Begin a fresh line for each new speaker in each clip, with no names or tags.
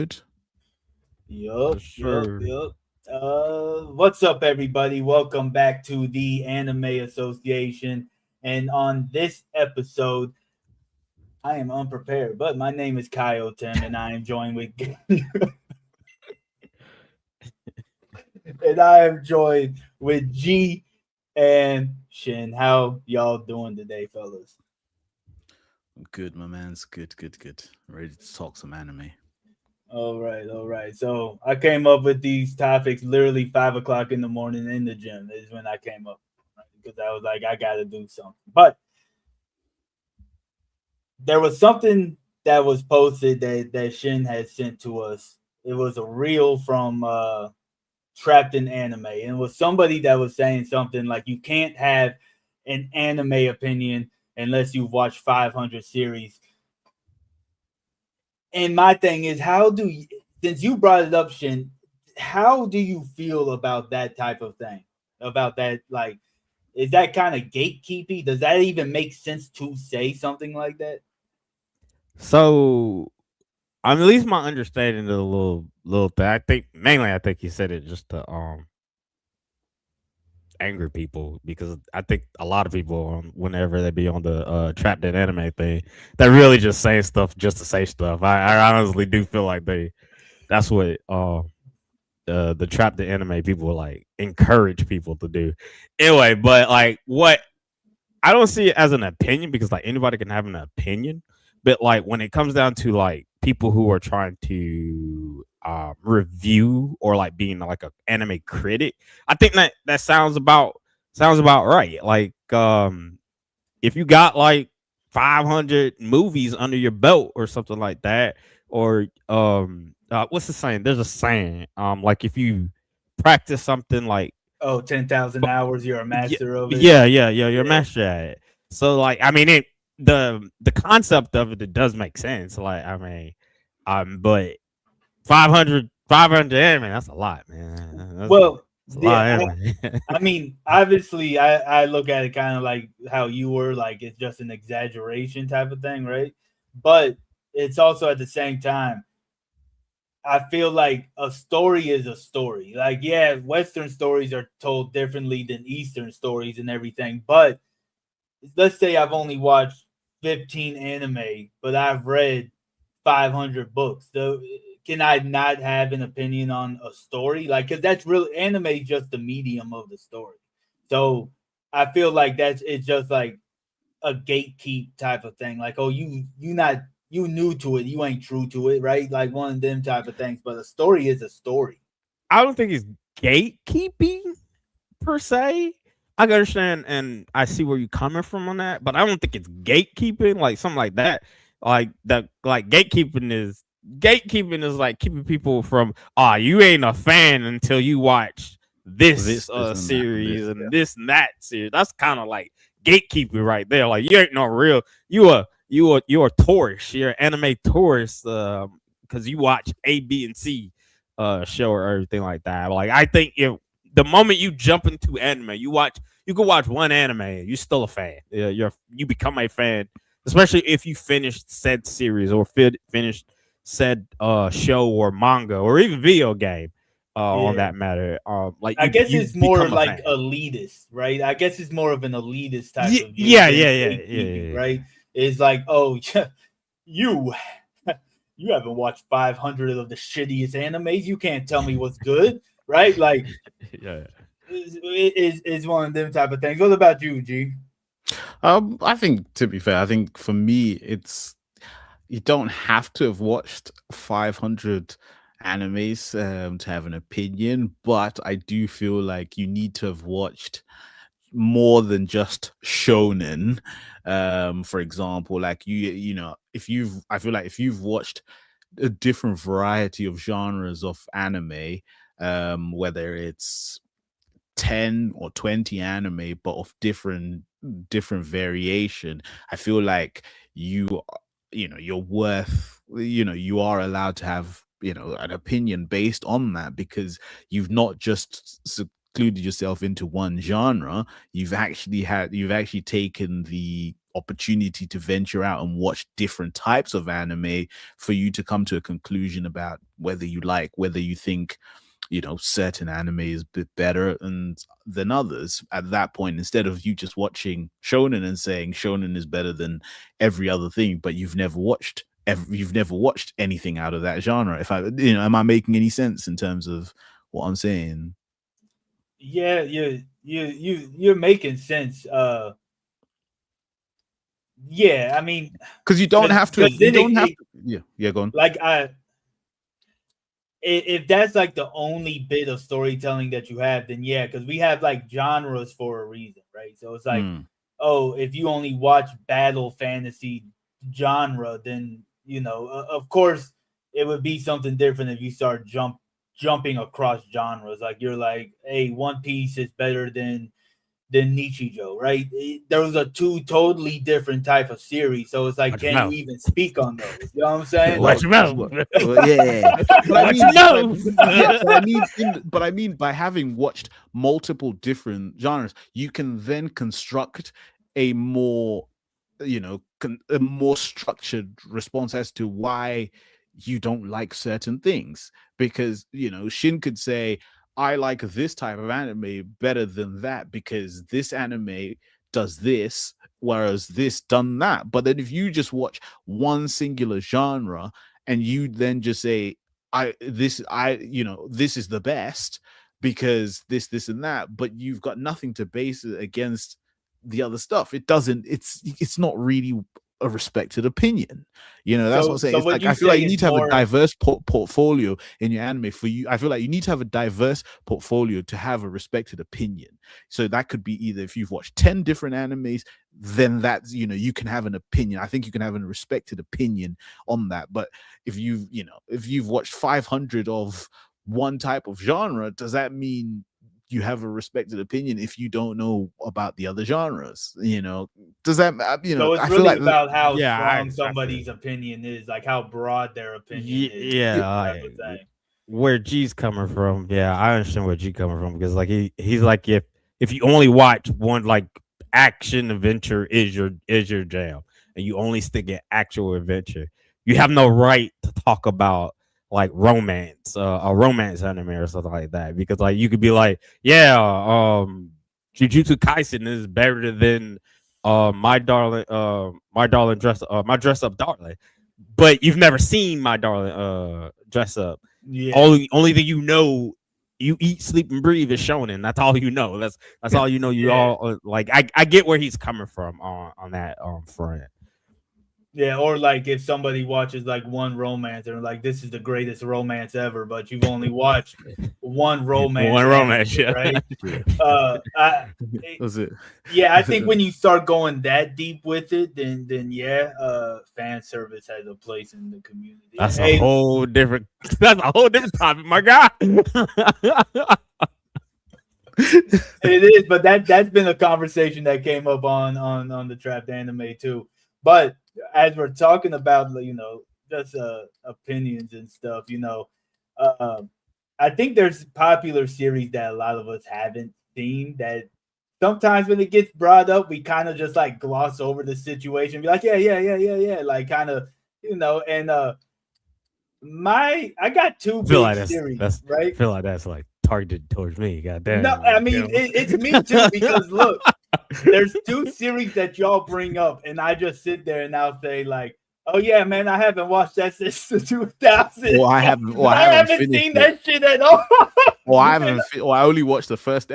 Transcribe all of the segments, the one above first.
Yup,
Yes,
yup,
sir.
yup. What's up, everybody? Welcome back to the Anime Association. And on this episode, I am unprepared, but my name is Kyle Tim, and I am joined with and I am joined with G and Shin. How y'all doing today, fellas?
Good, my man's good. Ready to talk some anime.
All right, all right. So I came up with these topics literally 5 o'clock in the morning in the gym is when I came up, right? Because I was like, I got to do something. But there was something that was posted that Shin had sent to us. It was a reel from Trapped in Anime, and it was somebody that was saying something like you can't have an anime opinion unless you've watched 500 series. And my thing is, since you brought it up, Shin, how do you feel about that type of thing? About that, like, is that kind of gatekeeping? Does that even make sense to say something like that?
So, at least my understanding of the little thing. I think he said it just to anger people because I think a lot of people whenever they be on the trapped in anime thing, they're really just saying stuff just to say stuff. I honestly do feel like that's what the trap the anime people like encourage people to do. Anyway, but like what I don't see it as an opinion because like anybody can have an opinion, but like when it comes down to like people who are trying to review or like being like an anime critic, I think that sounds about right. Like if you got like 500 movies under your belt or something like that, or what's the saying? There's a saying like if you practice something like
Oh, 10,000 hours, you're a
yeah,
master of it.
yeah. You're a
Yeah.
master at it. So like, I mean, the concept of it does make sense. Like, I mean, but 500 anime, that's a lot, man.
Well,
That's a
yeah,
lot of anime.
I mean, obviously, I look at it kind of like how you were, like it's just an exaggeration type of thing, right? But it's also at the same time, I feel like a story is a story. Like, yeah, Western stories are told differently than Eastern stories and everything. But let's say I've only watched 15 anime, but I've read 500 books. So can I not have an opinion on a story? Like, because that's really anime is just the medium of the story. So I feel like it's just like a gatekeep type of thing. Like, oh, you not you new to it, you ain't true to it, right? Like one of them type of things. But a story is a story.
I don't think it's gatekeeping per se. I can understand and I see where you're coming from on that, but I don't think it's gatekeeping, like something like that. Like that, like gatekeeping is like keeping people from you ain't a fan until you watch this
This and that and
series
this.
and this and that series. That's kind of like gatekeeping right there. Like you ain't no real you're a tourist. You're an anime tourist because you watch A, B, and C show or everything like that. Like I think if the moment you jump into anime, you can watch one anime, you're still a fan. You become a fan, especially if you finished said series or finished said show or manga or even video game. On
Yeah.
that matter, like
I guess
you
it's more
become a
like
fan.
elitist, right? I guess it's more of an elitist type
Yeah,
of view
yeah,
than
yeah, yeah, yeah,
gatekeeping,
yeah.
right? It's like, oh, you you haven't watched 500 of the shittiest animes. You can't tell me what's good, right? Like,
Yeah.
is one of them type of things. What about you, G?
I think to be fair, I think for me, it's you don't have to have watched 500 animes to have an opinion, but I do feel like you need to have watched more than just shonen. For example, like you know, if you've, I feel like if you've watched a different variety of genres of anime, whether it's 10 or 20 anime but of different variation, I feel like you you're worth, you are allowed to have, an opinion based on that, because you've not just secluded yourself into one genre. You've actually taken opportunity to venture out and watch different types of anime for you to come to a conclusion about whether you think certain anime is a bit better than others at that point, instead of you just watching shonen and saying shonen is better than every other thing, but you've never watched anything out of that genre. If I am I making any sense in terms of what I'm saying?
Yeah, you're making sense. Yeah, I mean,
because you don't have to
because then
yeah, go on.
like if that's like the only bit of storytelling that you have, then yeah, because we have like genres for a reason, right? So it's like, oh, if you only watch battle fantasy genre, then of course, it would be something different if you start jumping across genres. Like you're like, hey, One Piece is better than Nichijou, right? Those are two totally different type of series. So it's like,
Watch your
can you
mouth.
even speak on those? You know what I'm saying?
Watch your mouth.
Yeah.
Watch your mouth.
But I mean, by having watched multiple different genres, you can then construct a more, a more structured response as to why you don't like certain things. Because Shin could say, I like this type of anime better than that because this anime does this, whereas this done that. But then if you just watch one singular genre and you then just say, this is the best because this and that, but you've got nothing to base it against the other stuff, it's not really a respected opinion. That's what I'm saying.
So
It's
what
like
you
I feel like
say
you
is
need to have a
more.
diverse portfolio in your anime. For you, I feel like you need to have a diverse portfolio to have a respected opinion. So that could be either if you've watched 10 different animes, then that's you can have an opinion. I think you can have a respected opinion on that. But if you've watched 500 of one type of genre, does that mean you have a respected opinion if you don't know about the other genres? Does that
So it's
I feel
really
like
about how
Yeah,
strong
I feel
somebody's opinion is, like how broad their opinion is,
yeah,
type of thing.
where G's coming from. Yeah, I understand where G coming from because like he's like if you only watch one like action adventure is your jam and you only stick at actual adventure, you have no right to talk about like romance, a romance anime or something like that because like you could be like, yeah, Jujutsu Kaisen is better than my dress up darling, but you've never seen my darling dress up.
Yeah.
Only thing you eat, sleep, and breathe is shonen. That's all you know. That's all you know. You
Yeah.
all like I get where he's coming from on that front.
Yeah, or like if somebody watches like one romance and like this is the greatest romance ever, but you've only watched one romance
One
anime,
romance, yeah.
right?
Was it?
Yeah, I think when you start going that deep with it, then yeah, fan service has a place in the community.
That's a whole different. That's a whole different topic, my guy.
It is, but that's been a conversation that came up on the Trapped Anime too. But as we're talking about, just opinions and stuff, I think there's popular series that a lot of us haven't seen that sometimes when it gets brought up, we kind of just like gloss over the situation, be like, yeah, like kind of, and I got two
feel
big
like
series, right?
I feel like that's like targeted towards me. Goddamn.
No, I mean it's me too because look, there's two series that y'all bring up, and I just sit there and I'll say like, "Oh yeah, man, I haven't watched that since 2000.
Well, I haven't
seen that shit at all."
Well, I haven't. I only watched the first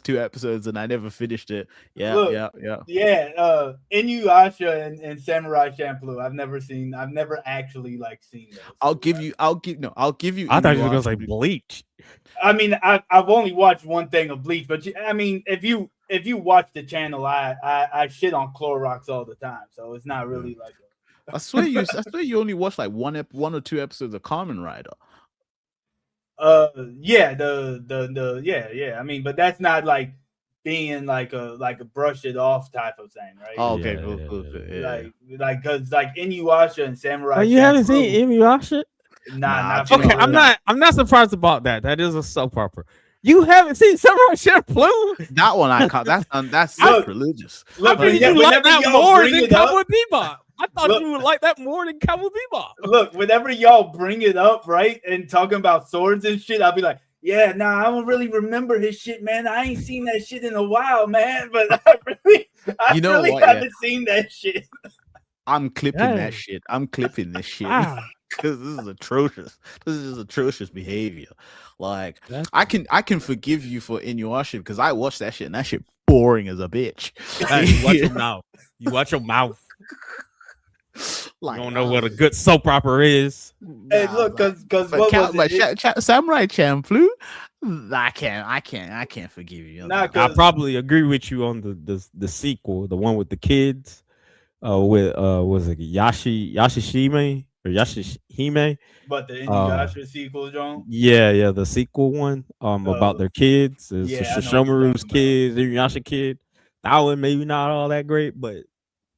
two episodes, and I never finished it. Yeah,
Look,
yeah.
Inuyasha and Samurai Champloo. I've never actually like seen those.
I'll give you.
I thought you were gonna say Bleach.
I mean, I've only watched one thing of Bleach, but I mean, if you watch the channel, I shit on Clorox all the time, so it's not really like.
I swear you only watched like one or two episodes of Kamen Rider.
Yeah, yeah. I mean, but that's not like being like a brush it off type of thing, right?
Oh, okay,
Yeah,
cool.
yeah.
Like because like Inuyasha and Samurai.
Oh, you haven't seen Inuyasha?
Nah, not
Okay,
for
I'm not surprised about that. That is a soap opera. You haven't seen Samurai Champloo?
That one I can't. That's
Look,
sacrilegious.
Look,
I figured you like
whenever
that
y'all
more
bring
than
it up,
Cowboy Bebop. I thought
Look.
you would like that more than Cowboy Bebop.
look, whenever y'all bring it up, right, and talking about swords and shit, I'll be like, yeah, nah, I don't really remember his shit, man. I ain't seen that shit in a while, man. But I
You know
really
what, yeah?
haven't seen that shit.
I'm clipping
Dang.
that shit. I'm clipping this shit
Ah,
because this is atrocious. This is atrocious behavior. Like
That's-
I can forgive you for Inuyasha because I watched that shit and that shit boring as a bitch.
hey, you watch your mouth. You watch your mouth.
Like,
You don't know what a good soap opera is.
Hey, look, because what was it?
Samurai Champloo. I can't forgive you.
Nah,
I probably agree with you on the sequel, the one with the kids. With was it Yashishime or Yashihime?
But the Inuyasha sequel, John.
Yeah, the sequel one. About their kids. It's
yeah, I know what you're
Shishomaru's
talking
kids, Inuyasha kid. That one maybe not all that great, but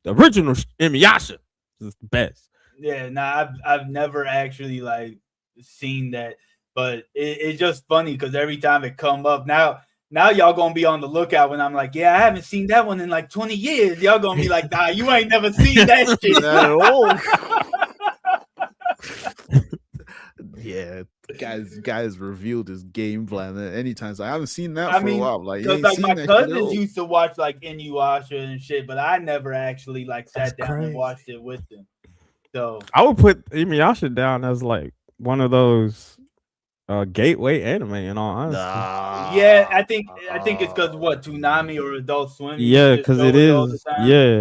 the original Inuyasha is the best.
Yeah, nah, I've never actually like seen that, but it's just funny because every time it come up now y'all gonna be on the lookout when I'm like, yeah, I haven't seen that one in like 20 years. Y'all gonna be like, nah, you ain't never seen that shit.
Yeah, guys revealed his game plan at any time. So I haven't seen that
I
for
mean,
a while. Like, you
because
ain't
like
seen
my
that shit at
cousins
all?
used to watch like Inuyasha and shit, but I never actually like
That's
sat down
crazy.
and watched it with them. So
I would put Inuyasha down as like one of those gateway anime in all honesty.
yeah, I think it's because what Toonami or Adult Swim used
Yeah,
to
because
show
it
it all the
is.
time.
Yeah.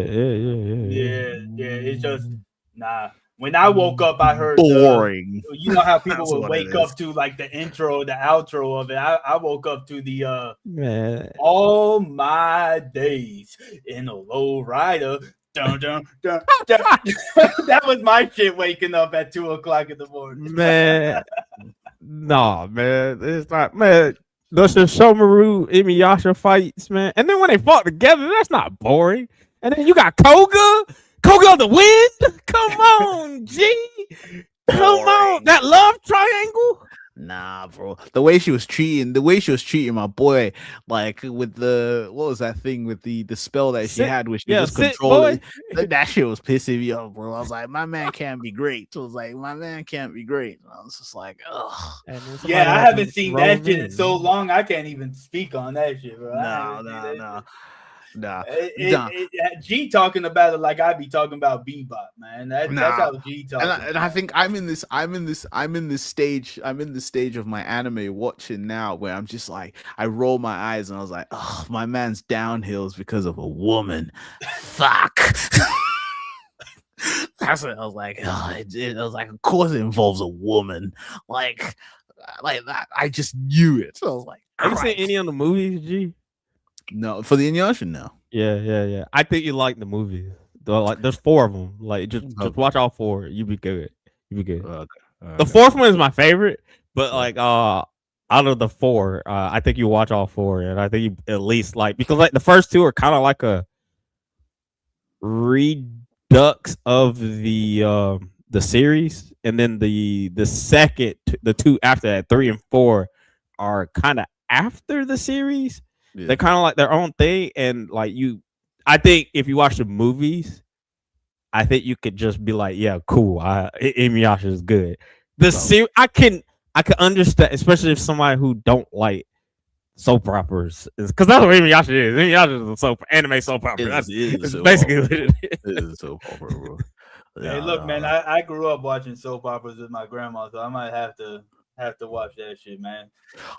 It's just nah. When I woke up, I heard
Boring.
you know how people
That's
would
what it
wake up
is.
to like the intro, the outro of it. I woke up to the
Man,
all my days in a low rider. Dun, dun, dun, dun. That was my shit waking up at 2:00 in the morning.
man, nah, man, it's not, man. The Shishomaru Inuyasha fights, man, and then when they fought together, that's not boring. And then you got Koga of the Wind. Come on, G. Come on,
Boring.
that love triangle.
Nah, bro. The way she was treating my boy, like with the what was that thing with the spell that she
Sit-
had, which she
yeah,
just
sit,
controlled
boy.
it. That shit was pissing me off, bro. I was like, my man can't be great. So I was like, my man can't be great. And I was just like, ugh.
And then somebody
Yeah, I
had to
haven't seen
roll
that shit in
in.
so long. I can't even speak on that shit, bro. I
Nah,
haven't seen
nah,
that
nah,
shit.
nah, nah.
G talking about it like I be talking about Bebop, man. That's
Nah.
how G talking.
And I think I'm in this stage of my anime watching now where I'm just like, I roll my eyes and I was like, oh, my man's downhills because of a woman. Fuck. That's what I was like. Oh, I was like, of course it involves a woman. Like that. I just knew it. So I was like,
Have you seen
Christ.
any of the movies, G?
No, for the Inuyasha, no.
Yeah. I think you like the movies. Like, there's 4 of them. Like, just watch all 4. You be good.
Okay.
The 4th one is my favorite, but like, out of the 4, I think you watch all 4, and I think you at least like, because like the first 2 are kind of like a redux of the series, and then the second, the 2 after that, 3 and 4, are kind of after the series.
Yeah.
They're kind of like their own thing, and like I think if you watch the movies, I think you could just be like, yeah, cool. Inuyasha is good. The series, I can understand, especially if somebody who don't like soap operas, because that's what Inuyasha is. Inuyasha is a anime soap opera. That's basically what it is.
It is a soap opera, bro.
Hey, look, man, I grew up watching soap operas with my grandma, so I might have to watch that shit, man.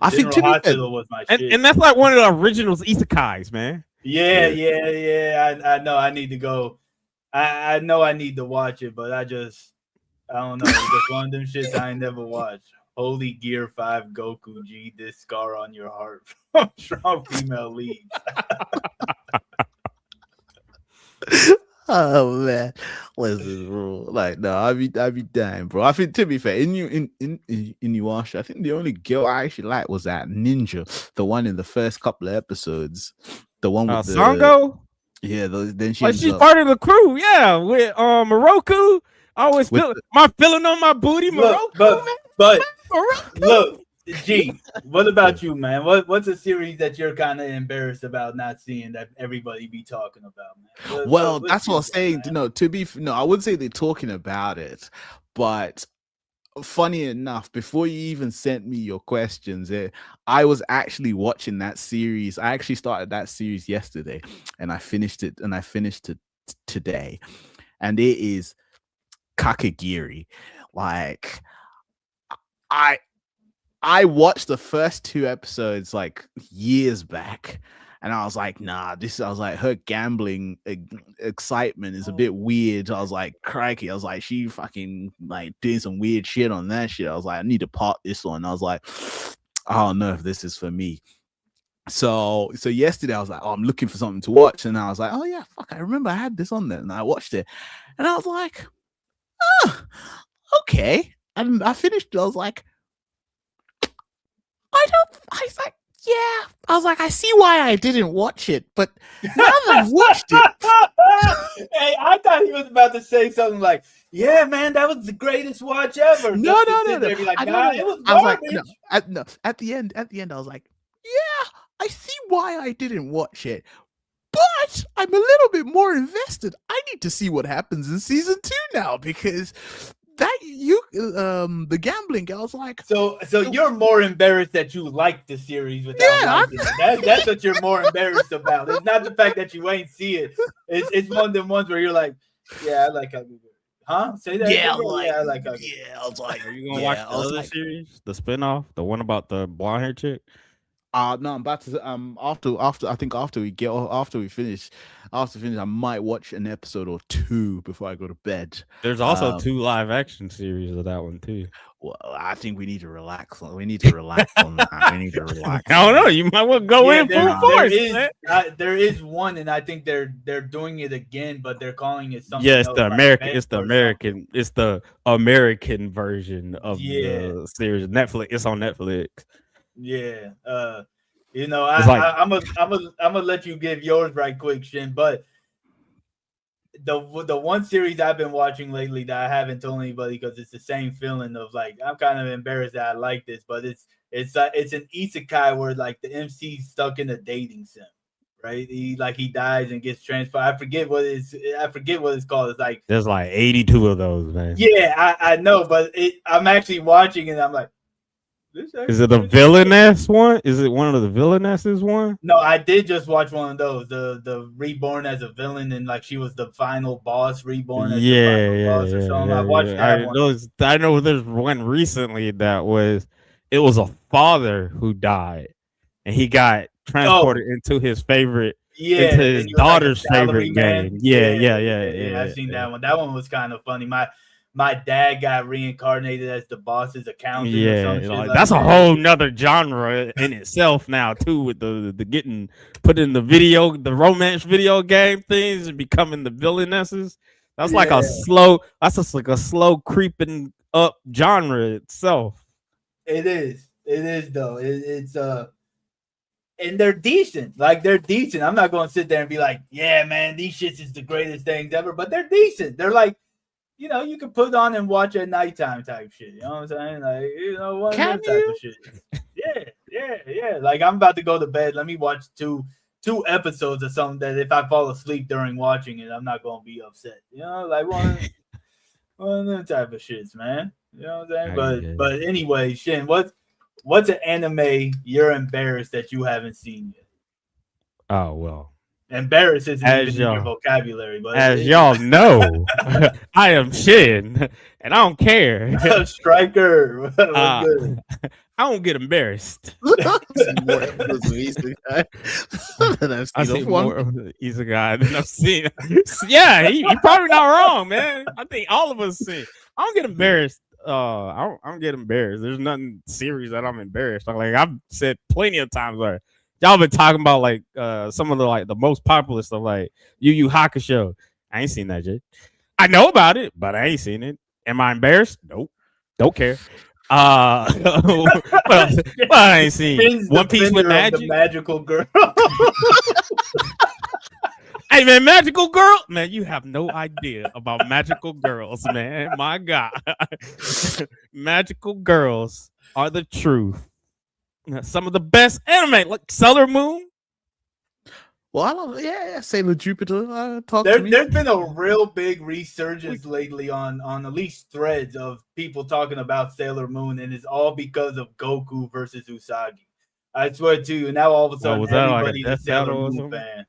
I think
General Hospital was my shit.
And that's like one of the originals isekais, man.
Yeah. I know I need to go. I know I need to watch it, but I don't know. It's just one of them shits I ain't never watched. Holy Gear 5 Goku G, this scar on your heart from strong female leads.
Oh man, listen, bro. Like, no, I'd be dying, bro. I think, to be fair, in Inuyasha, I think the only girl I actually liked was that ninja, the one in the first couple of episodes, the one with the
Sango.
Yeah, then she
like she's part of the crew. Yeah, with Moroku. I always feeling on my booty, Moroku.
But look, G, what about you, man? What's a series that you're kind of embarrassed about not seeing that everybody be talking about, man?
Well,
What's
that's what I
your
was
one,
saying.
man?
No, no, I wouldn't say they're talking about it, but funny enough, before you even sent me your questions, I was actually watching that series. I actually started that series yesterday, and I finished it. And I finished it today, and it is Kakagiri. Like I I watched the first two episodes like years back, and I was like, nah, this. I was like, her gambling excitement is a bit weird. I was like, crikey. I was like, she fucking like doing some weird shit on that shit. I was like, I need to part this one. I was like, I don't know if this is for me. So yesterday I was like, oh, I'm looking for something to watch, and I was like, oh yeah, fuck, I remember I had this on there, and I watched it, and I was like, oh, okay, and I finished it. I was like, I was like, yeah. I was like, I see why I didn't watch it, but now that I've watched it.
Hey, I thought he was about to say something like, yeah, man, that was the greatest watch ever.
No.
There be like,
I,
nah,
no,
it was
I was like,
garbage.
no. At the end, I was like, yeah, I see why I didn't watch it, but I'm a little bit more invested. I need to see what happens in season 2 now, because that the gambling, I was like,
So you're more embarrassed that you liked the series without
yeah,
liking it. That's what you're more embarrassed about. It's not the fact that you ain't see it. It's one of them ones where you're like, yeah, I like how we do it. Huh? Say that
yeah,
again, bro?
like,
Yeah, I like how we do it.
yeah. I was like,
Are you gonna
yeah,
watch
I
the
was
other
like,
series, the spinoff, the one about the blonde hair chick?
no, I'm about to after I think after we finish, I might watch an episode or two before I go to bed.
There's also 2 live action series of that one too.
Well, I think we need to relax. We need to relax on that. We need to relax.
I don't know. You might well go in full force.
There is one, and I think they're doing it again, but they're calling it something.
Yeah, it's
else,
the
like
American.
Vent
It's the
or
American.
something.
It's the American version of
Yeah,
the series. Netflix. It's on Netflix.
yeah. You know,
It's like
I'm gonna let you give yours right quick, Shin. But the one series I've been watching lately that I haven't told anybody because it's the same feeling of like I'm kind of embarrassed that I like this, but it's an isekai where like the MC's stuck in a dating sim, right? He dies and gets transferred. I forget what it's called. It's like
there's like 82 of those, man.
yeah, I know, but I'm actually watching it. And I'm like,
is it the villainess one? Is it one of the villainesses one?
No, I did just watch one of those. The reborn as a villain, and like she was the final boss, reborn as the final boss or something. I watched that one.
I know there's one recently that it was a father who died, and he got transported into his daughter's favorite game. Yeah.
I've seen that one. That one was kind of funny. My dad got reincarnated as the boss's accountant.
Yeah, that's a whole nother genre in itself now too, with the getting put in the romance video game things and becoming the villainesses. That's like a slow. That's just like a slow creeping up genre itself.
It is though. It's and they're decent. Like they're decent. I'm not going to sit there and be like, yeah, man, these shits is the greatest things ever. But they're decent. They're like, you know, you can put on and watch at nighttime type shit. You know what I'm saying? Like, you know, one of them type of shit. Yeah. Like I'm about to go to bed. Let me watch two episodes of something that if I fall asleep during watching it, I'm not gonna be upset. You know, like one of them type of shits, man. You know what I'm saying? But anyway, Shin, what's an anime you're embarrassed that you haven't seen yet?
Oh well.
Embarrassed isn't even in your vocabulary, but
as y'all know, I am Shin, and I don't care.
Striker,
I don't get embarrassed.
I've seen more episodes of Isekai
I've seen more of the Isekai than I've seen. Yeah, you're probably not wrong, man. I think all of us see. I don't get embarrassed. I don't get embarrassed. There's nothing serious that I'm embarrassed. Like I've said plenty of times where y'all been talking about like some of the most popular stuff like Yu Yu Hakusho. I ain't seen that yet. I know about it, but I ain't seen it. Am I embarrassed? Nope. Don't care. But I ain't seen One Piece with magic.
The magical girl.
Hey man, magical girl, man, you have no idea about magical girls, man. My God, magical girls are the truth. some of the best anime, like Sailor Moon.
Well, I love, yeah, Sailor Jupiter. Talk to me.
There's been a real big resurgence lately on at least threads of people talking about Sailor Moon, and it's all because of Goku versus Usagi. I swear to you, now all of a
Oh,
sudden
was that like a
everybody's a
death
Sailor
battle or
Moon
something?
fan.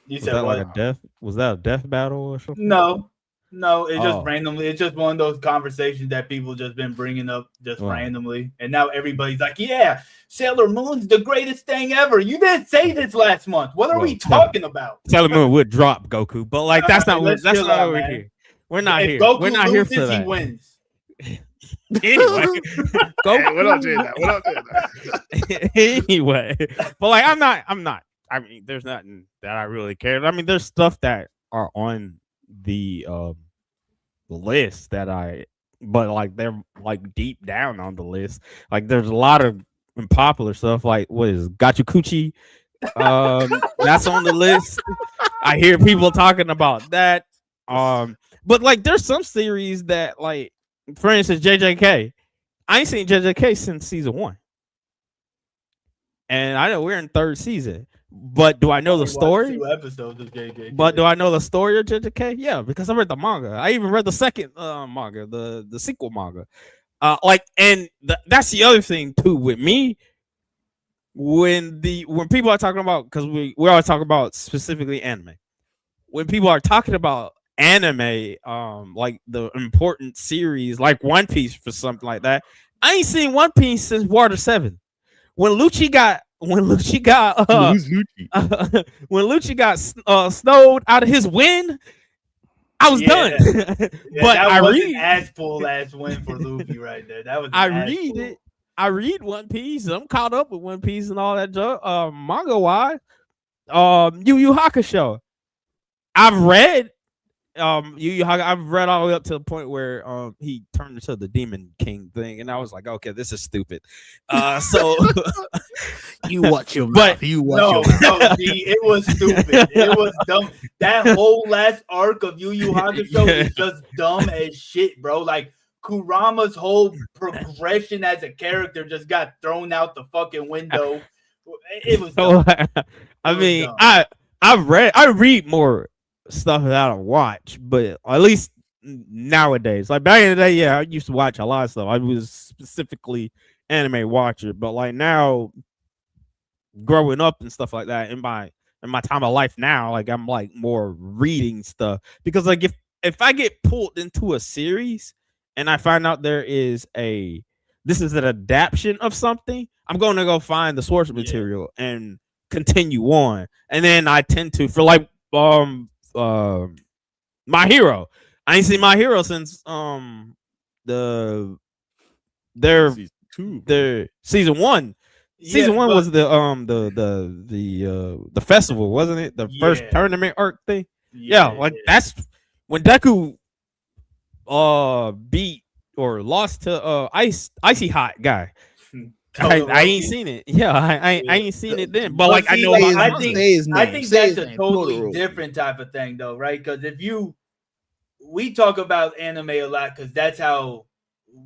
You
Was
said
that like a
what?
death? Was that a death battle or something?
No, no, it's just
Oh,
randomly. It's just one of those conversations that people just been bringing up just
wow.
randomly, and now everybody's like, "Yeah, Sailor Moon's the greatest thing ever." You didn't say this last month. What are
Well,
we talking about?
Sailor Moon would drop Goku, but like
All right, let's
that's
chill
not what
out,
we're
man.
here. We're not
If
here. We're
Goku
not here for
loses, he
that.
wins.
Anyway,
Hey, we're not
Goku.
doing that. We're not doing that.
Anyway, but like I'm not. I mean, there's nothing that I really care. I mean, there's stuff that are on the list that but like they're like deep down on the list. Like there's a lot of unpopular stuff. Like what is Gachukuchi? That's on the list. I hear people talking about that. But like there's some series that like, for instance, JJK. I ain't seen JJK since season 1. And I know we're in 3rd season. But do I know the
Only watched
story?
2 episodes of JJ.
But do I know the story of JJK? Yeah, because I read the manga. I even read the second manga, the sequel manga. That's the other thing too with me. When people are talking about, because we always talk about specifically anime. When people are talking about anime, like the important series, like One Piece for something like that, I ain't seen One Piece since Water 7. When Lucci got
Who's Lucci?
when Lucci got snowed out of his win, I was done. But
that
I
was
read
an ass pull ass win for Luffy right there. That was an
I
ass
read
pull.
it. I read One Piece. I'm caught up with One Piece and all that junk. Manga wise, Yu Yu Hakusho. I've read Yu Yu Hakusho. I've read all the way up to the point where he turned into the Demon King thing, and I was like, okay, this is stupid. So
You watch your
But-
mouth. You watch
No,
your mouth.
no, G, it was stupid. It was dumb. That whole last arc of Yu Yu Hakusho is just dumb as shit, bro. Like Kurama's whole progression as a character just got thrown out the fucking window. It was dumb.
I
was
mean,
dumb.
I read more stuff that I don't watch, but at least nowadays, like back in the day, yeah, I used to watch a lot of stuff. I was specifically anime watcher, but like now, growing up and stuff like that, in my time of life now, like I'm like more reading stuff, because like if I get pulled into a series and I find out this is an adaptation of something, I'm going to go find the source material and continue on. And then I tend to, for like My Hero. I ain't seen My Hero since the their
Season 2.
their season 1. Season 1 was the festival, wasn't it? The first tournament arc thing. Yeah, like that's when Deku beat or lost to Icy Hot guy. I ain't seen it. Yeah, I ain't seen it then. But like I know about
I
the
think
manga.
I think that's a totally different type of thing, though, right? Because we talk about anime a lot because that's how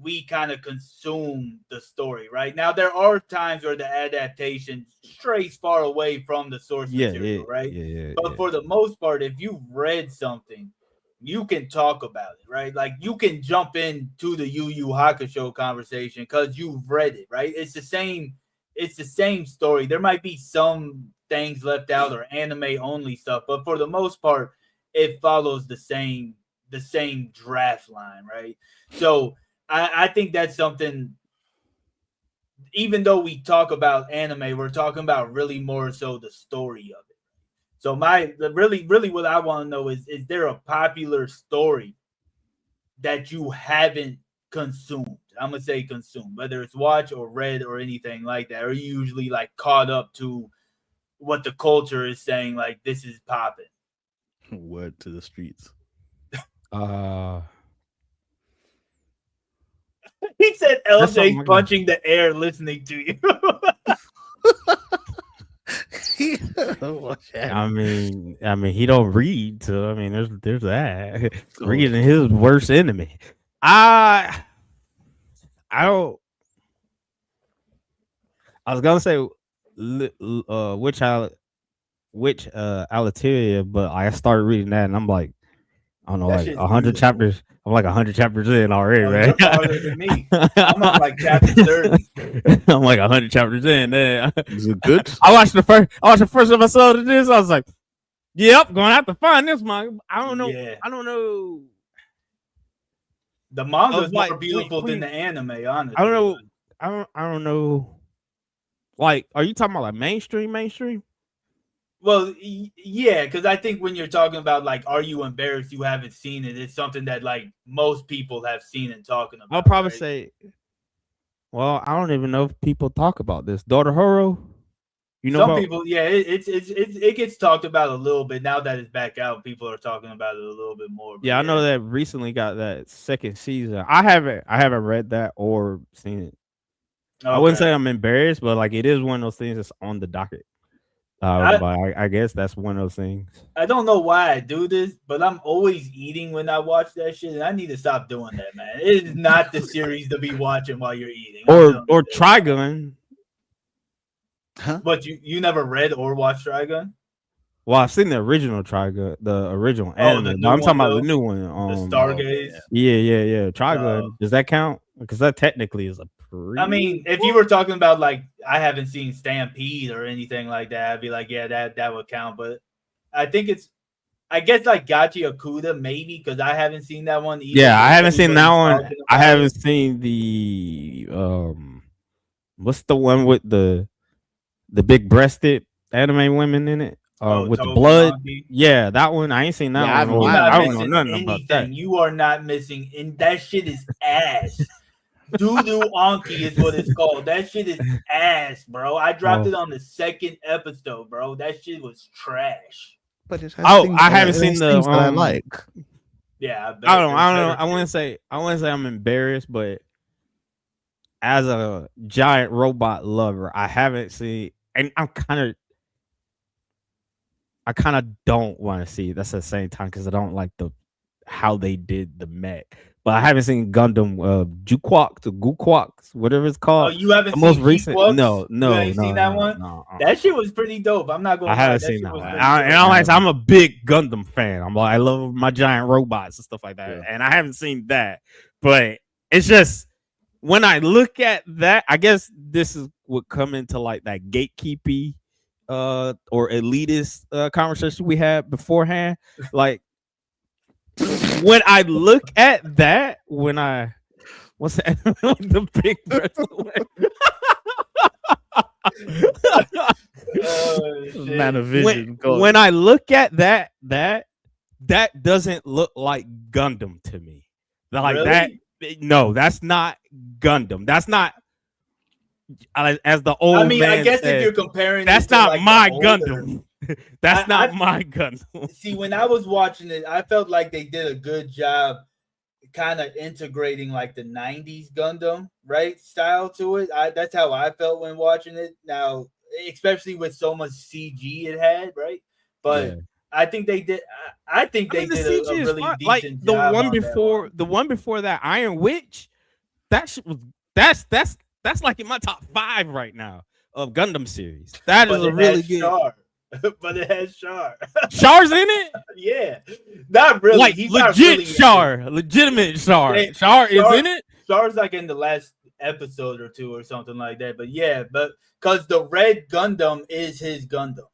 we kind of consume the story, right? Now there are times where the adaptation strays far away from the source material, right? But for the most part, if you've read something, you can talk about it, right? Like you can jump into the Yu Yu Hakusho conversation because you've read it, right? It's the same story. There might be some things left out or anime only stuff, but for the most part, it follows the same draft line, right? So I think that's something. Even though we talk about anime, we're talking about really more so the story of it. So really what I want to know is there a popular story that you haven't consumed? I'm gonna say consumed, whether it's watched or read or anything like that. Or you usually like caught up to what the culture is saying, like this is popping.
Word to the streets.
He said LJ's punching the air listening to you.
I mean, he don't read, so I mean, there's that. Reading his worst enemy. I don't. I was gonna say which Alateria, but I started reading that and I'm like, I don't know,
That
like
shit's
100
beautiful.
chapters. I'm like 100 chapters in already,
Oh,
man.
you're farther than me. I'm on like chapter 30.
I'm like 100 chapters in. Man.
Is it good?
I watched the first episode of this. I was like, "Yep, gonna have to find this one." I don't know.
Yeah.
I don't know.
The manga
Of
is
like,
more beautiful than the anime,
I don't
honestly.
know. I don't know. Like, are you talking about like mainstream? Mainstream?
Well, yeah, because I think when you're talking about like, are you embarrassed you haven't seen it? It's something that like most people have seen and talking
I'll
about.
probably
Right?
say. Well, I don't even know if people talk about this. Daughter Horo. You know
Some
about?
people, yeah, it gets talked about a little bit now that it's back out. People are talking about it a little bit more. But
Yeah, I know
yeah,
that recently got that second season. I haven't read that or seen it. I wouldn't
okay.
say I'm embarrassed, but like it is one of those things that's on the docket.
I
But I guess that's one of those things.
I don't know why I do this, but I'm always eating when I watch that shit, and I need to stop doing that, man. It is not the series to be watching while you're eating. I'm telling you
Or
that.
Trigun.
Huh?
But you never read or watched Trigun?
Well, I've seen the original Trigun, the original
Oh, the
anime, but
new
I'm talking
one
about the
though,
new one.
the
Oh,
Stargaze.
Yeah.
Uh,
Trigun. Does that count? Because that technically is a
I
pre.
mean, if you were talking about like I haven't seen Stampede or anything like that, I'd be like, yeah, that would count. But I think it's, I guess like Gachi Okuda maybe because I haven't seen that one either.
Yeah, I
But
haven't seen that
everybody's
one.
talking
I
about
haven't
it.
seen the what's the one with the big breasted anime women in it?
Oh,
With the blood.
Togemonkey.
Yeah, that one. I ain't seen that
yeah,
one,
You're
or
I
not
I
haven't
don't
watched
know
missing
that.
nothing about that.
anything. You are not missing, and that shit is ass. Doodoo Anki is what it's called. That shit is ass, bro. I dropped
Oh,
it on the second episode, bro. That shit was trash.
But it has
oh,
things
I
that
haven't seen the
I like.
Yeah, I
I
bet
don't know.
there's
I don't know.
better shit.
I wouldn't say I'm embarrassed, but as a giant robot lover, I haven't seen, and I kind of don't want to see. That's at the same time because I don't like the how they did the mech. But I haven't seen Gundam Juquox or Guquox, whatever it's
Oh,
called.
you haven't
The most
seen
recent,
Geekwux? You ain't seen that
no,
one?
no.
That shit was pretty dope. I'm not
I
gonna lie.
haven't
That
seen
shit
that
was
one.
pretty dope.
I'm a big Gundam fan. I love my giant robots and stuff like that.
Yeah.
And I haven't seen that. But it's just when I look at that, I guess this is what come into like that gatekeepy or elitist conversation we had beforehand. Like when I look at that, what's that the big breast
Oh
Man
shit.
of vision.
when I look at that doesn't look like Gundam to me. Like that,
Really?
no, that's not Gundam. That's not as the
I
old
mean, I
man
guess if
said.
you're comparing it
That's
to
not
like the
my
older,
Gundam. That's not
I
my Gundam.
see when I was watching it, I felt like they did a good job kind of integrating like the 90s Gundam, right? Style to it. That's how I felt when watching it. Now, especially with so much CG it had, right?
Yeah.
But I think they did I think
I
they
mean the
did
CG
a
is
really
fine. Like
decent job on that one.
the one before that, Iron Witch, that shit was that's like in my top 5 right now of Gundam series. That is
But
a
it
really
has
good.
Char. But it has Char.
Char's in it?
Yeah. Not really.
Like
He's not
legit
really in it.
Char, legitimate Char.
They-
Char is
Char-
in it?
Char's like in the last episode or two or something like that. But yeah, but because the red Gundam is his Gundam.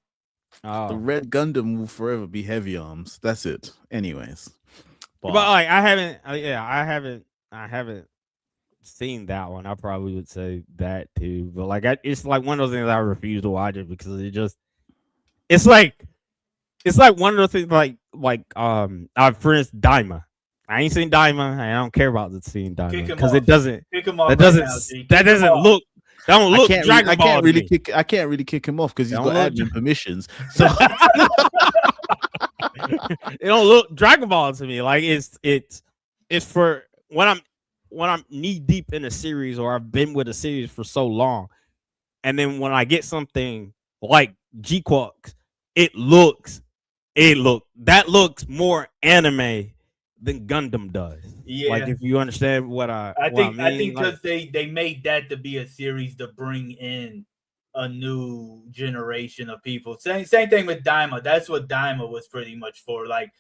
The
Oh.
red Gundam will forever be heavy arms. That's it. Anyways.
But like I haven't I haven't seen that one. I probably would say that too. But like it's like one of those things I refuse to watch it because it just it's like one of those things like our friends Daima. I ain't seen Daima. And I don't care about the scene Daima
Kick him
because
off.
it doesn't
Kick him off
that
right
doesn't
now, G.
that
Kick him
doesn't
off.
look don't look Dragon
I
Ball
can't
to
really
me.
kick. I can't really kick him off because he's
Don't
got
look
admin permissions. So
It don't look Dragon Ball to me. Like it's for when I'm knee deep in a series or I've been with a series for so long, and then when I get something like G Quarks, it looks that looks more anime than Gundam does.
Yeah.
Like if you understand what I
I think
mean,
because
like,
they made that to be a series to bring in a new generation of people. Same thing with Daima. That's what Daima was pretty much for. Like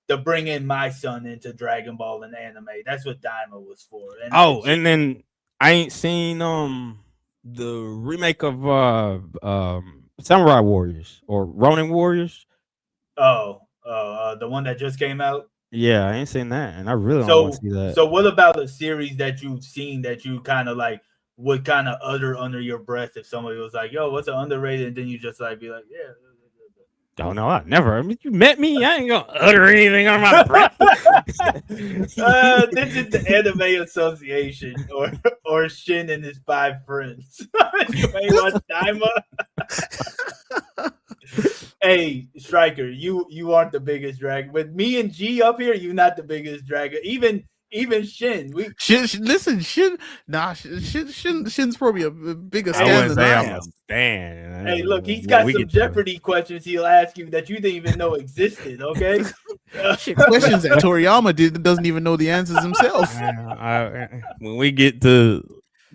to bring in my son into Dragon Ball and anime. That's what Daima was for. And
Oh,
it's,
and then I ain't seen the remake of Samurai Warriors or Ronin Warriors.
the one that just came out.
Yeah, I ain't seen that, and I really don't want to
So
see that.
so what about a series that you've seen that you kind of like would kind of utter under your breath if somebody was like, "Yo, what's an underrated?" and then you just like be like, "Yeah."
Oh no, I never. I mean, you met me. I ain't gonna utter anything on my breath.
This is the Anime Association or Shin and his five friends. You may watch Daima. Hey, Striker, you aren't the biggest dragon. With me and G up here, you're not the biggest dragon. Even Shin,
Listen, Shin's probably a bigger
I
stan
wouldn't
than
say
I
I'm a
am.
stan.
Hey, look, he's got
We
some
get to-
Jeopardy questions he'll ask you that you didn't even know existed. Okay.
Shit, questions that Toriyama doesn't even know the answers himself.
When we get to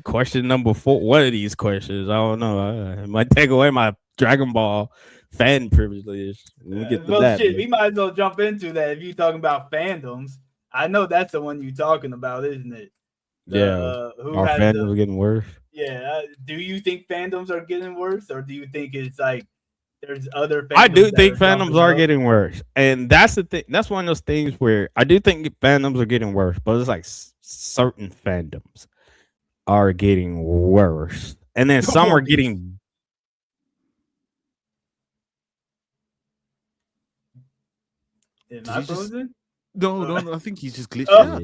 question number 4, one of these questions, I don't know. It might take away my Dragon Ball fan privileges. When we get to
Well,
that,
shit,
but-
we might as well jump into that if you're talking about fandoms. I know that's the one you're talking about, isn't it?
yeah,
Who
our
has
fans
the?
are getting worse.
Yeah. Do you think fandoms are getting worse, or do you think it's like there's other fandoms?
I do
that
think
are
fandoms
jumping
are
up?
getting worse, and that's the thing. That's one of those things where I do think fandoms are getting worse, but it's like certain fandoms are getting worse, and then some are
One Piece.
getting.
Am
Did
I
you just-
frozen?
No, I think he's just glitched
Oh.
out.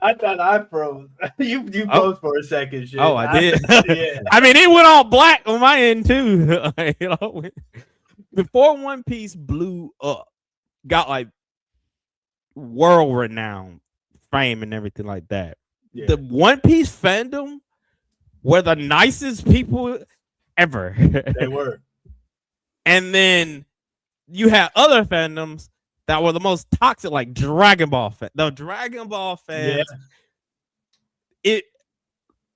I thought I froze. you
Oh.
froze for a second. Shit.
Oh, I did.
Yeah.
I mean, it went all black on my end too. You know, before One Piece blew up, got like world renowned fame and everything like that.
Yeah.
The One Piece fandom were the nicest people ever.
They were.
And then you had other fandoms that were the most toxic, like Dragon Ball fan. The Dragon Ball fans. If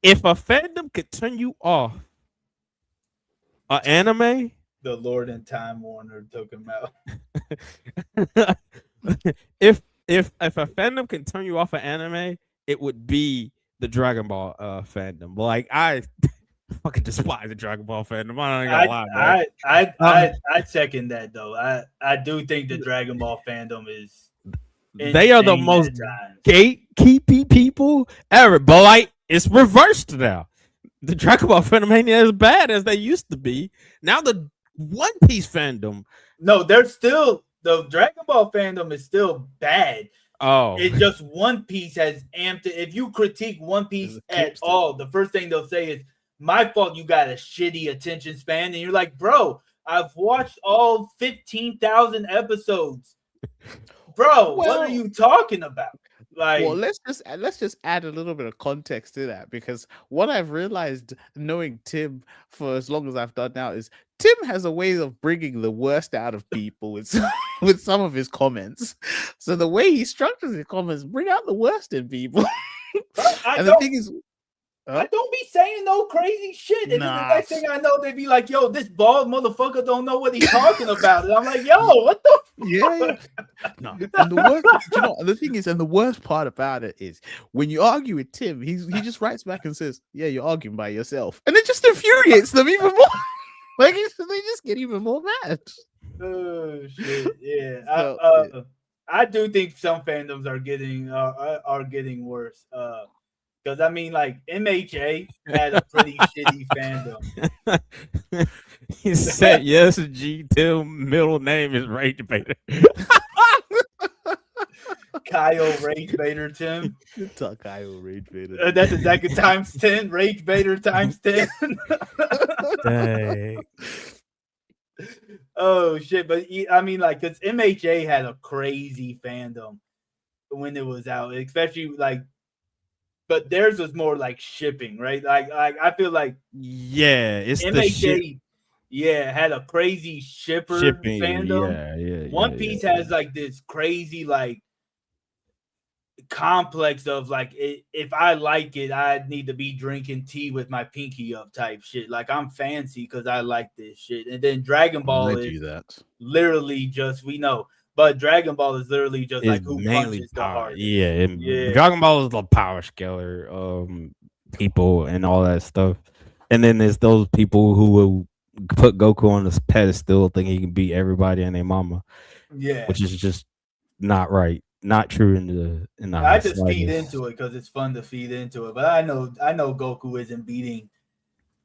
a fandom could turn you off an anime,
The Lord and Time Warner took him out.
if a fandom can turn you off an anime, it would be the Dragon Ball fandom. Like I fucking despise the Dragon Ball fandom. I ain't gonna lie, man.
I second that though. I do think the Dragon Ball fandom is.
They are the
insane
most
at times.
gatekeepy people ever. But like it's reversed now. The Dragon Ball fandom ain't as bad as they used to be. Now the One Piece fandom.
No, they're still the Dragon Ball fandom is still bad.
Oh,
It's just One Piece has amped it. If you critique One Piece at all, the first thing they'll say is, "My fault. You got a shitty attention span," and you're like, "Bro, I've watched all 15,000 episodes." Bro, what are you talking about? Like,
Well, let's just add a little bit of context to that, because what I've realized knowing Tim for as long as I've done now is Tim has a way of bringing the worst out of people with with some of his comments. So the way he structures his comments bring out the worst in people. And the thing is,
I don't be saying no crazy shit. And then
Nah.
the next thing I know, they be like, "Yo, this bald motherfucker don't know what he's talking about." And I'm like, "Yo, what the?"
yeah. No, and the worst, you know, the thing is, and the worst part about it is when you argue with Tim, he just writes back and says, "Yeah, you're arguing by yourself," and it just infuriates them even more. Like they just get even more mad.
Oh shit! Yeah,
So,
I do think some fandoms are getting worse. Because I mean, like MHA had a pretty shitty fandom.
he said yes. G Tim middle name is Rage Bader.
Kyle Rage Bader Tim.
Kyle Rage Bader.
That's exactly times 10. Rage Bader times 10.
Dang.
Oh shit! But I mean, like, because MHA had a crazy fandom when it was out, especially like. But theirs was more like shipping, right? Like I feel like
Yeah, it's the
MHA, had a crazy shipping fandom.
Yeah.
One Piece has like this crazy like complex of like if I like it, I need to be drinking tea with my pinky up type shit. Like I'm fancy because I like this shit. And then Dragon
I
Ball
do
is
that.
literally just we know, but Dragon Ball is literally just
Is
like who
mainly
punches the
power. Yeah,
hardest. Yeah,
Dragon Ball is the power scaler, people and all that stuff. And then there's those people who will put Goku on this pedestal, think he can beat everybody and their mama,
yeah.
which is just not right, not true in
I
the
just feed
slightest.
into it because it's fun to feed into it. But I know Goku isn't beating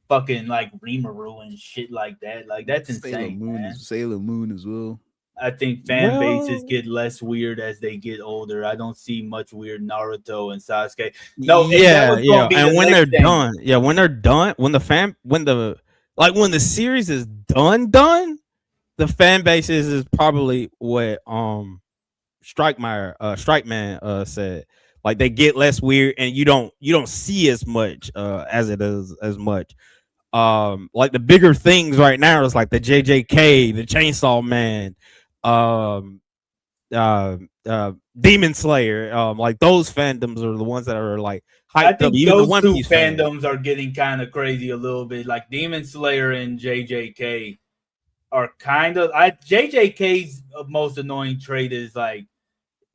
fucking like Rimuru and shit like that. Like that's insane, man.
Sailor Moon as well.
I think fan bases
Well,
get less weird as they get older. I don't see much weird Naruto and Sasuke. No, and that
yeah,
was going
yeah,
to be the
and when they're
next thing.
done, yeah, when they're done, when the series is done, the fan bases is probably what Strike Man said. Like they get less weird, and you don't see as much as it is as much. Like the bigger things right now is like the JJK, the Chainsaw Man, um, Demon Slayer. Like those fandoms are the ones that are like
I
hyped up.
think
Even the
those
One
two
Piece fans.
fandoms are getting kind of crazy a little bit. Like Demon Slayer and JJK are kind of. JJK's most annoying trait is like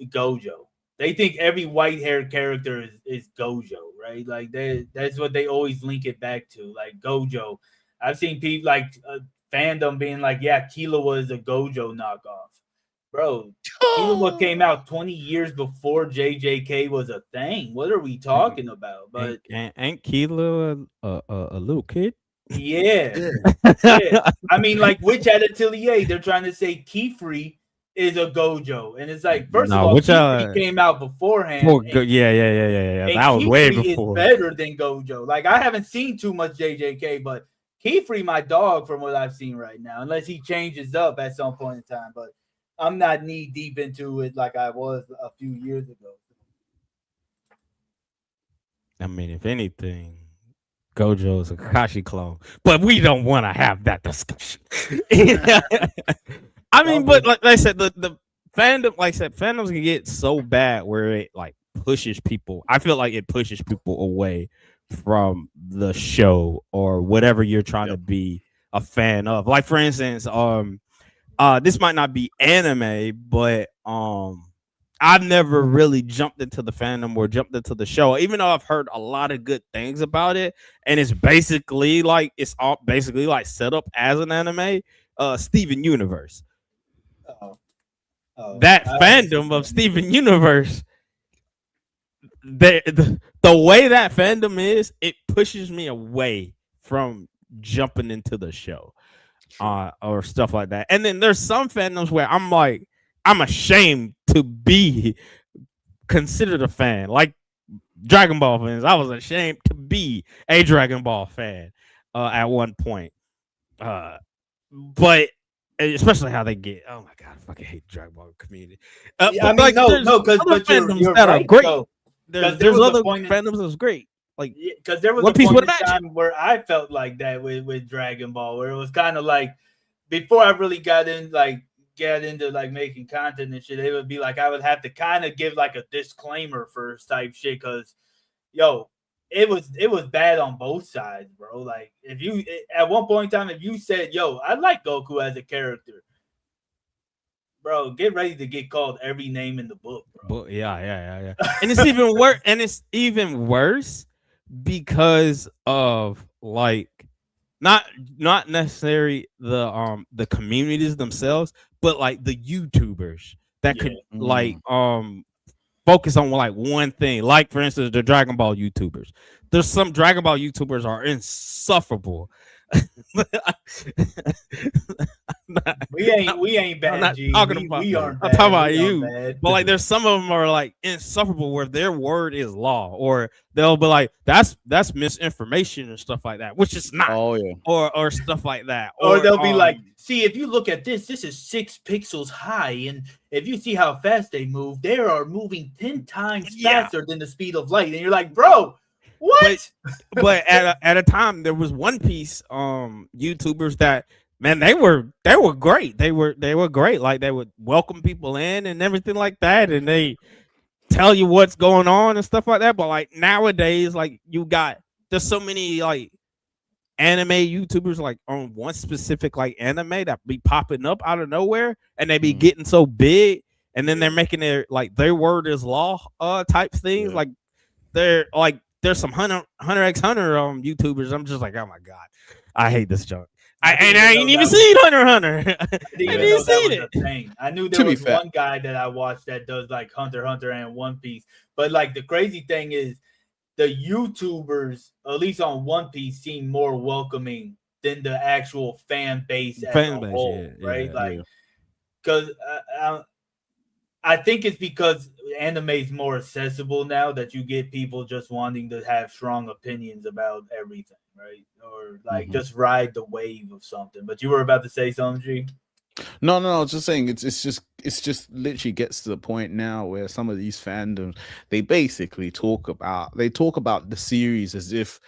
Gojo. They think every white haired character is Gojo, right? Like that's what they always link it back to, like Gojo. I've seen people like fandom being like, yeah, Killua is a Gojo knockoff. Bro, Killua came out 20 years before JJK was a thing. What are we talking about? But
Ain't Keela a little kid?
yeah,
Yeah.
yeah. I mean, like Witch at Atelier, they're trying to say Keyfree is a Gojo. And it's like, first of
No,
all,
which
Keyfree came out beforehand,
yeah.
and
That was way
Keyfree is
before.
better than Gojo. Like, I haven't seen too much JJK, but Keyfree, my dog, from what I've seen right now, unless he changes up at some point in time. But I'm not knee deep into it like I was a few years ago.
I mean, if anything, Gojo is a Kakashi clone, but we don't want to have that discussion. I mean, but
Okay.
like I said, the fandom, like I said, fandoms can get so bad where it like pushes people. I feel like it pushes people away from the show or whatever you're trying to
Yep.
be a fan of. Like for instance, this might not be anime, but I've never really jumped into the fandom or jumped into the show, even though I've heard a lot of good things about it. And it's all basically like set up as an anime. Steven Universe.
Oh, oh,
That
I haven't seen
fandom of
that.
Steven Universe, the way that fandom is, it pushes me away from jumping into the show.
True.
Or stuff like that. And then there's some fandoms where I'm like, I'm ashamed to be considered a fan. Like Dragon Ball fans, I was ashamed to be a Dragon Ball fan at one point. But especially how they get. Oh my god, I fucking hate the Dragon Ball community.
Yeah, I
But
mean,
like,
no,
there's
no, because
other
but
fandoms
you're
that are
right
great.
though, because there
There's
was a
other
point.
fandoms that's great. Like
Because there was
One
a
Piece
point
with a
in
match.
time where I felt like that with Dragon Ball, where it was kind of like before I really got into like making content and shit, it would be like I would have to kind of give like a disclaimer first type shit because yo, it was bad on both sides, bro. Like if you at one point in time, if you said, yo, I like Goku as a character, bro, get ready to get called every name in the book, bro.
But yeah. And it's even worse. And it's even worse because of like not not necessarily the communities themselves, but like the YouTubers that
Yeah.
could like focus on like one thing. Like for instance, the Dragon Ball YouTubers. There's some Dragon Ball YouTubers are insufferable.
We ain't
I'm
bad,
not
G.
talking
We
about.
we aren't
I'm talking
bad.
about
We aren't
you.
bad.
But like, there's some of them are like insufferable where their word is law, or they'll be like, that's misinformation and stuff like that, which is not,
Oh yeah.
or stuff like that,
Or
or
they'll be like, see, if you look at this is 6 pixels high. And if you see how fast they move, they are moving 10 times
yeah.
faster than the speed of light. And you're like, bro, what?
But at a time there was One Piece YouTubers that, man, they were great. They were great. Like they would welcome people in and everything like that, and they tell you what's going on and stuff like that. But like nowadays, like there's so many like anime YouTubers like on one specific like anime that be popping up out of nowhere, and they be
Mm,
getting so big, and then they're
Yeah.
making their word is law type things.
yeah.
Like they're like there's some Hunter x Hunter YouTubers. I'm just like, oh my god, I hate this junk.
I didn't
I
even
ain't
know
even
that was
seen Hunter x Hunter.
I didn't
I
even
Yeah.
didn't
know that
see
was
it.
a thing. I knew
To
there
be
was
fair,
one guy that I watched that does like Hunter x Hunter and One Piece. But like the crazy thing is the YouTubers, at least on One Piece, seem more welcoming than the actual fan base as a
Fan base, yeah,
whole, right?
yeah.
Like,
yeah.
because I think it's because anime is more accessible now that you get people just wanting to have strong opinions about everything, right? Or like
Mhm.
just ride the wave of something. But you were about to say something, G?
No, no, no. I was just saying it's just literally gets to the point now where some of these fandoms they basically talk about the series as if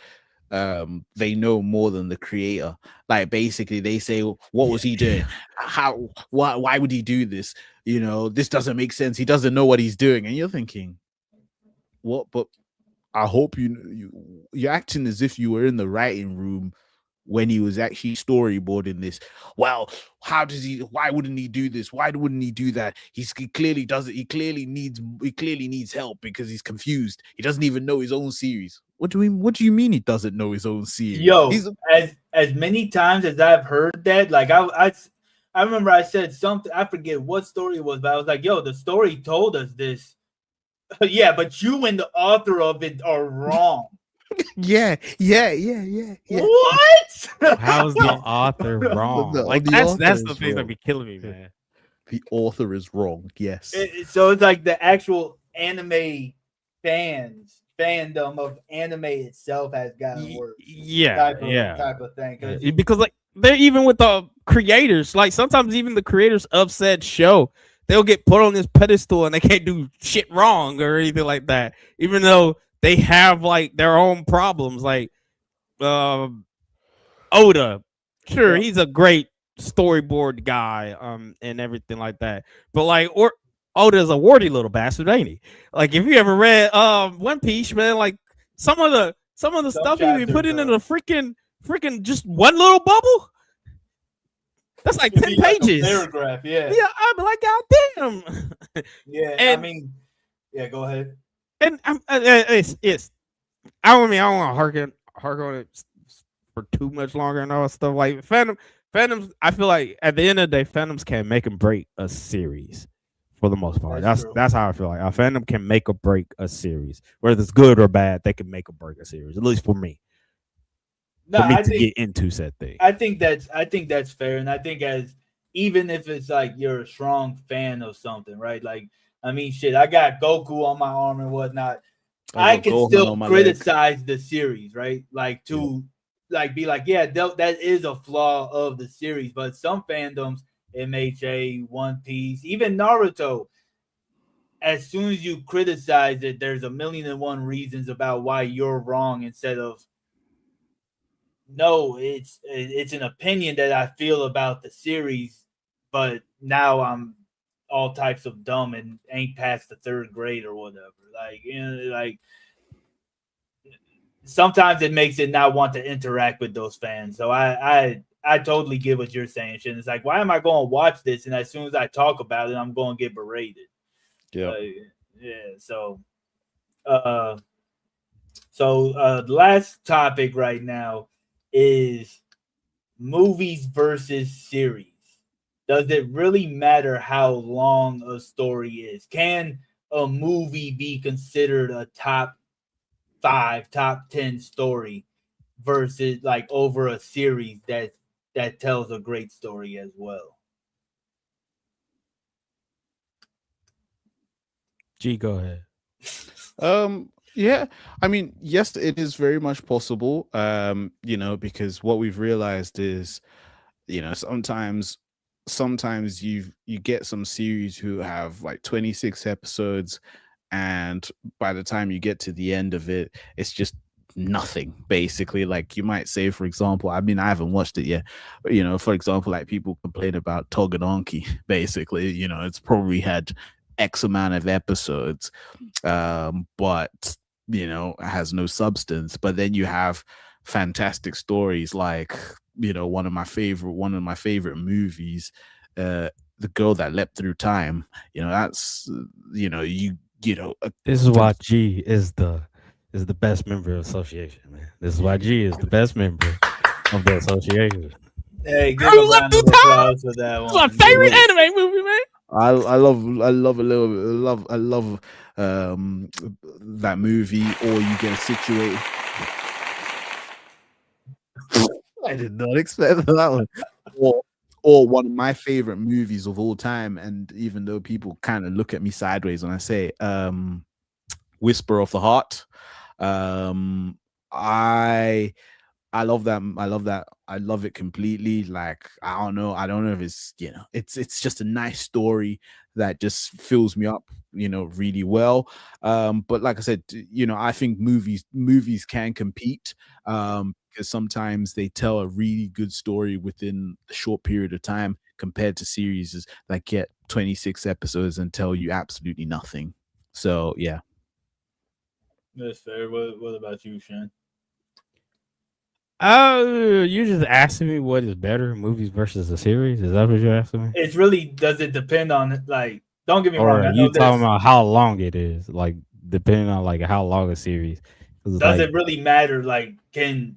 they know more than the creator. Like basically they say, what
Yeah.
was he doing? How why would he do this? This doesn't make sense. He doesn't know what he's doing. And you're thinking, what? But I hope you're acting as if you were in the writing room when he was actually storyboarding this. Well, why wouldn't he do this? Why wouldn't he do that? He clearly does it. He clearly needs help because he's confused. He doesn't even know his own series. What do you mean he doesn't know his own series?
Yo, as many times as I've heard that, like I remember I said something. I forget what story it was, but I was like, "Yo, the story told us this." Yeah, but you and the author of it are wrong.
yeah.
What?
How's the author wrong?
The,
Like
the author
that's the
is
thing that
wrong.
be killing me,
Yeah.
man.
The author is wrong. Yes.
So it's like the actual anime fandom of anime itself has gotten worse.
Yeah, yeah.
Type of thing. Because you,
Because like they're even with the creators, like sometimes even the creators of said show, they'll get put on this pedestal and they can't do shit wrong or anything like that, even though they have like their own problems. Like um Oda, sure,
yeah,
he's a great storyboard guy, and everything like that. But like, or Oda's a warty little bastard, ain't he? Like, if you ever read One Piece, man, like some of the
some
stuff he be
chapters
putting in the freaking just one little bubble, that's like
could
10
be like a
pages.
paragraph. Yeah,
Yeah, I'm like, god damn.
yeah. I
and
mean, yeah. Go ahead.
and it's I don't want to hark on it for too much longer and all stuff like fandoms. I feel like at the end of the day, fandoms can make and break a series for the most part.
That's true.
That's how I feel like a fandom can make or break a series, whether it's good or bad. They can make or break a series, at least for me.
No,
For me
I
to
think
get into said thing.
I think that's fair, and I think as even if it's like you're a strong fan of something, right? Like, I mean, shit, I got Goku on my arm and whatnot.
I
I
got
can
Gohan
still
on my leg.
criticize the series, right? Like
Yeah.
to like be like, yeah, that is a flaw of the series. But some fandoms, MHA, One Piece, even Naruto, as soon as you criticize it, there's a million and one reasons about why you're wrong instead of no, it's an opinion that I feel about the series, but now I'm all types of dumb and ain't past the third grade or whatever. Like, like sometimes it makes it not want to interact with those fans. So I totally get what you're saying, Shin. It's like, why am I going to watch this? And as soon as I talk about it, I'm going to get berated.
Yeah.
Yeah. Uh, the last topic right now is movies versus series. Does it really matter how long a story is? Can a movie be considered a top 5, top 10 story versus like over a series that tells a great story as well?
G, go ahead.
Yeah, I mean, yes, it is very much possible. Because what we've realized is, sometimes you get some series who have like 26 episodes, and by the time you get to the end of it, it's just nothing basically. Like you might say, for example, I mean, I haven't watched it yet, but for example, like people complain about Togadonki. Basically, it's probably had X amount of episodes, but has no substance. But then you have fantastic stories like one of my favorite movies, uh, The Girl That Leapt Through Time. That's
This is why G is the best member of the association, man. This is why G is the best member of the association.
Hey, give a
Girl Left
round
Through
of
Time.
applause for that
It's my
one.
favorite anime movie, man.
I love a little bit. I love that movie. Or you get a situation. I did not expect that one. Or, or one of my favorite movies of all time. And even though people kind of look at me sideways when I say Whisper of the Heart, um, I I love that. I love that. I love it completely. Like, I don't know. I don't know if it's just a nice story that just fills me up, really well. But like I said, I think movies can compete, because sometimes they tell a really good story within a short period of time compared to series that get 26 episodes and tell you absolutely nothing. So yeah.
That's fair. What about you, Shan?
You're just asking me what is better, movies versus a series? Is that what you're asking me?
It's really, does it depend on, like, don't get me
Or
wrong,
are
I
you
know
talking
this.
about how long it is? Like depending on like how long a series. Cause
Does
like,
it really matter? Like, can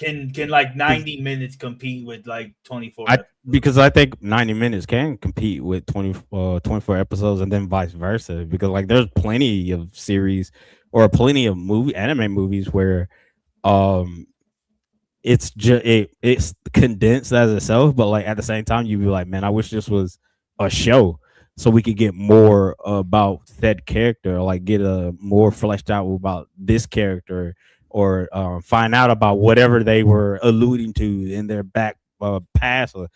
like
'cause
90 minutes compete with like 24
I
episodes?
because I think 90 minutes can compete with 24 episodes and then vice versa. Because like there's plenty of series or plenty of anime movies where um it's just it's condensed as itself, but like at the same time, you'd be like, man, I wish this was a show so we could get more about said character, or like get a more fleshed out about this character, or find out about whatever they were alluding to in their back past. Or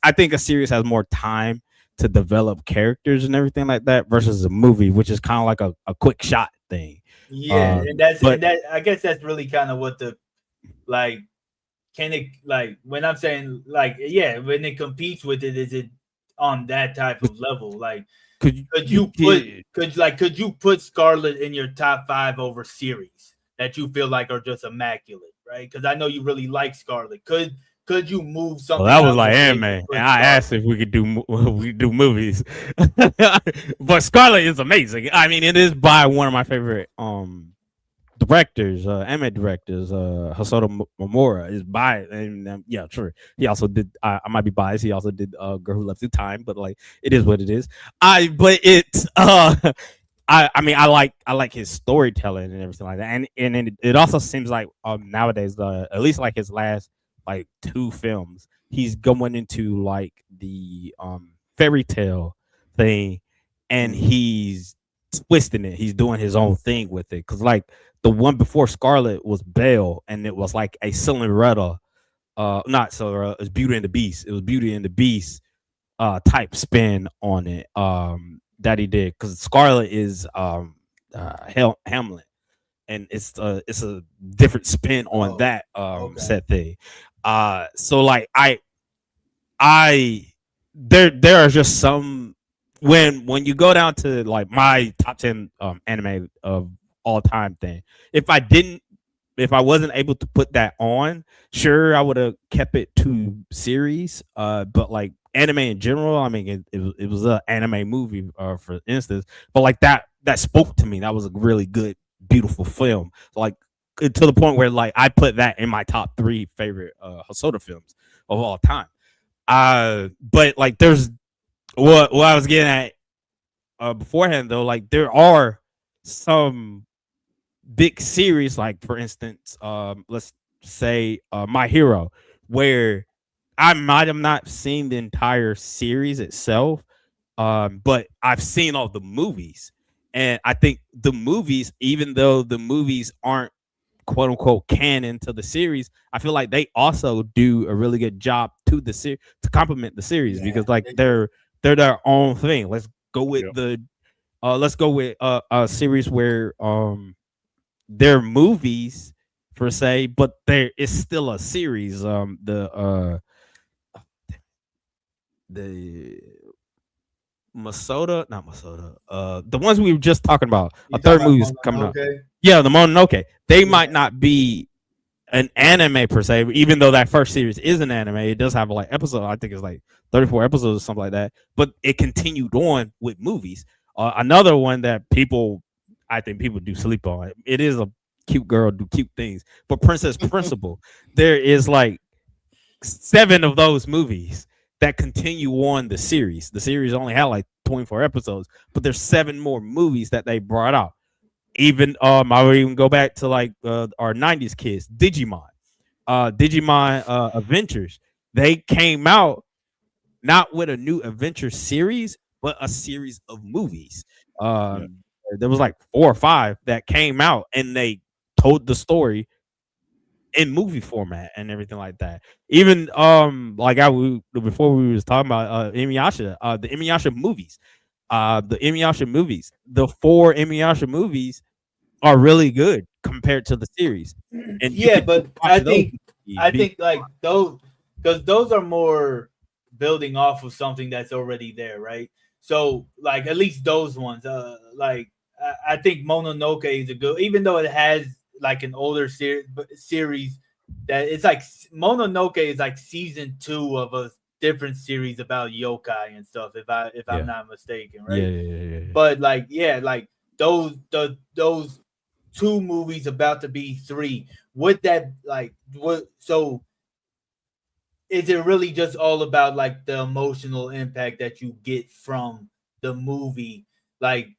I think a series has more time to develop characters and everything like that versus a movie, which is kind of like a quick shot thing.
Yeah,
But
and that I guess that's really kind of what the, like, can it, like, when I'm saying, like, yeah, when it competes with it, is it on that type of level? Like,
could you,
could
you
you put
get
could you put Scarlet in your top five over series that you feel like are just immaculate, right? Because I know you really like Scarlet. Could you move
Well,
something
that was
out
like
the way
anime,
to
and
put
I
Scarlet?
asked if we could do we do movies, but Scarlet is amazing. I mean, it is by one of my favorite directors, anime directors. Hosoda Momura is by, and yeah, sure. He also did. I might be biased. He also did Girl Who Left Through Time, but like it is what it is. But it's I mean I like his storytelling and everything like that, and it also seems like nowadays at least like his last like two films he's going into like the fairy tale thing, and he's twisting it. He's doing his own thing with it, because like the one before Scarlet was Belle, and it was like a Cinderella, not Cinderella, it's Beauty and the Beast. It was Beauty and the Beast type spin on it that he did, because Scarlet is Hamlet, and it's a different spin on
Oh,
that
okay.
set thing. So like I there are just some, when you go down to like my top 10 anime of all time thing, if I didn't if I wasn't able to put that on, sure, I would have kept it to series. But like anime in general, I mean, it was an anime movie, for instance. But like that spoke to me. That was a really good, beautiful film. Like to the point where like I put that in my top three favorite Hosoda films of all time. But like there's what I was getting at beforehand though. Like there are some big series, like for instance, let's say My Hero, where I might have not seen the entire series itself, but I've seen all the movies, and I think the movies, even though the movies aren't quote unquote canon to the series, I feel like they also do a really good job to the series to complement the series,
Yeah,
because like
they do.
they're their own thing. Go with
Yep.
the let's go with a series where they're movies per se, but there is still a series. The Masoda, not Masoda. The ones we were just talking about. A
You talking
third
about
movie is coming up.
Mononoke?
Yeah, the Mononoke. They
Yeah.
might not be an anime per se, even though that first series is an anime. It does have like episode. I think it's like 34 episodes or something like that. But it continued on with movies. Another one that I think people do sleep on. It is a cute girl do cute things, but Princess Principal. There is like 7 of those movies that continue on the series. The series only had like 24 episodes, but there's 7 more movies that they brought out. Even I would even go back to like our 90s kids, Digimon Adventures. They came out not with a new adventure series, but a series of movies.
Yeah.
There was like 4 or 5 that came out, and they told the story in movie format and everything like that. Even like before we was talking about Inuyasha, the Inuyasha movies. The 4 Inuyasha movies are really good compared to the series. And you
Yeah,
could
but
watch those movies
I think like those, because those are more building off of something that's already there, right? So like at least those ones, like I think Mononoke is a good, even though it has like an older series that it's like Mononoke is like season 2 of a different series about yokai and stuff. If I'm
yeah.
not mistaken,
Yeah,
right?
yeah, yeah, yeah, yeah.
But like yeah, like those 2 movies about to be 3. Would that like what? So is it really just all about like the emotional impact that you get from the movie? Like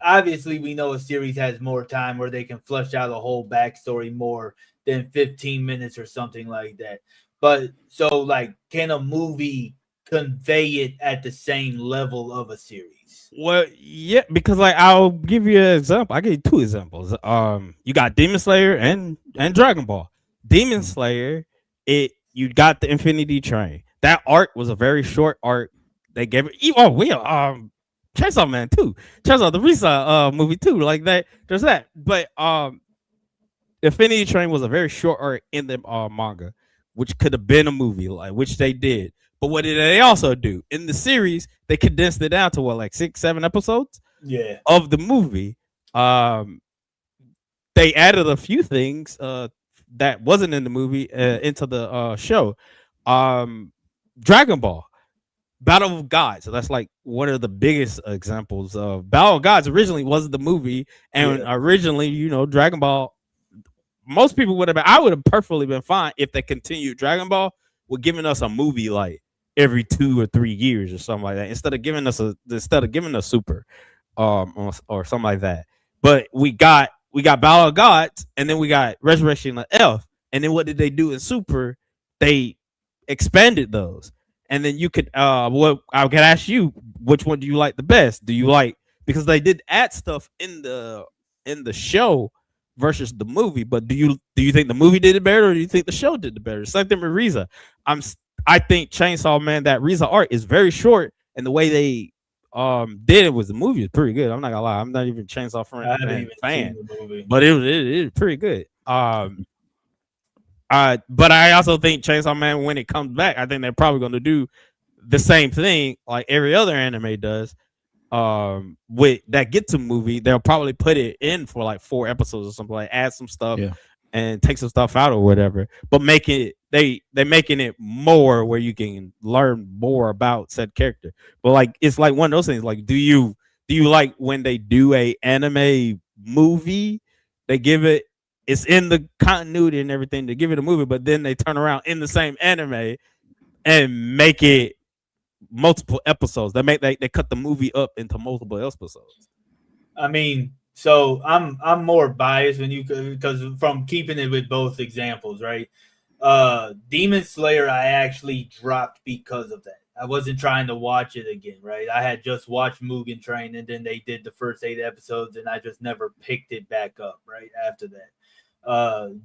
obviously we know a series has more time where they can flush out a whole backstory more than 15 minutes or something like that. But so like can a movie convey it at the same level of a series?
Well, yeah, because like I'll give you an example. I give you 2 examples. You got Demon Slayer and Dragon Ball. Demon
Mm.
Slayer, it you got the Infinity Train. That arc was a very short arc. They gave it. Oh, we Chainsaw Man too. Chainsaw the Risa movie too. Like that. There's that. But Infinity Train was a very short arc in the manga, which could have been a movie, like which they did. But what did they also do in the series? They condensed it down to what, like 6, 7 episodes
Yeah.
of the movie. Um, they added a few things that wasn't in the movie into the show. Um, Dragon Ball. Battle of Gods. So that's like one of the biggest examples of Battle of Gods. Originally was the movie, and
Yeah.
originally, Dragon Ball, most people would have been, I would have perfectly been fine if they continued Dragon Ball with giving us a movie like every 2 or 3 years or something like that, instead of giving us Super or something like that. But we got Battle of Gods, and then we got Resurrection of Elf. And then what did they do in Super? They expanded those. And then you could what I could ask you, which one do you like the best? Do you like, because they did add stuff in the show versus the movie, but do you think the movie did it better, or do you think the show did it better? Same thing with Riza. I think Chainsaw Man, that Riza art is very short, and the way they did it was, the movie is pretty good. I'm not gonna lie, I'm not even Chainsaw
I haven't
Man
even
fan,
seen the movie.
but it was pretty good. But I also think Chainsaw Man, when it comes back, I think they're probably going to do the same thing like every other anime does. With that get to movie, they'll probably put it in for like 4 episodes or something, like add some stuff
Yeah.
and take some stuff out or whatever. But make it they making it more where you can learn more about said character. But like it's like one of those things. Like, do you like when they do a anime movie, they give it, it's in the continuity and everything, to give it a movie, but then they turn around in the same anime and make it multiple episodes. They cut the movie up into multiple episodes.
I mean, so I'm more biased when you, because from keeping it with both examples, right? Demon Slayer I actually dropped because of that. I wasn't trying to watch it again, right? I had just watched Mugen Train, and then they did the first 8 episodes, and I just never picked it back up right after that.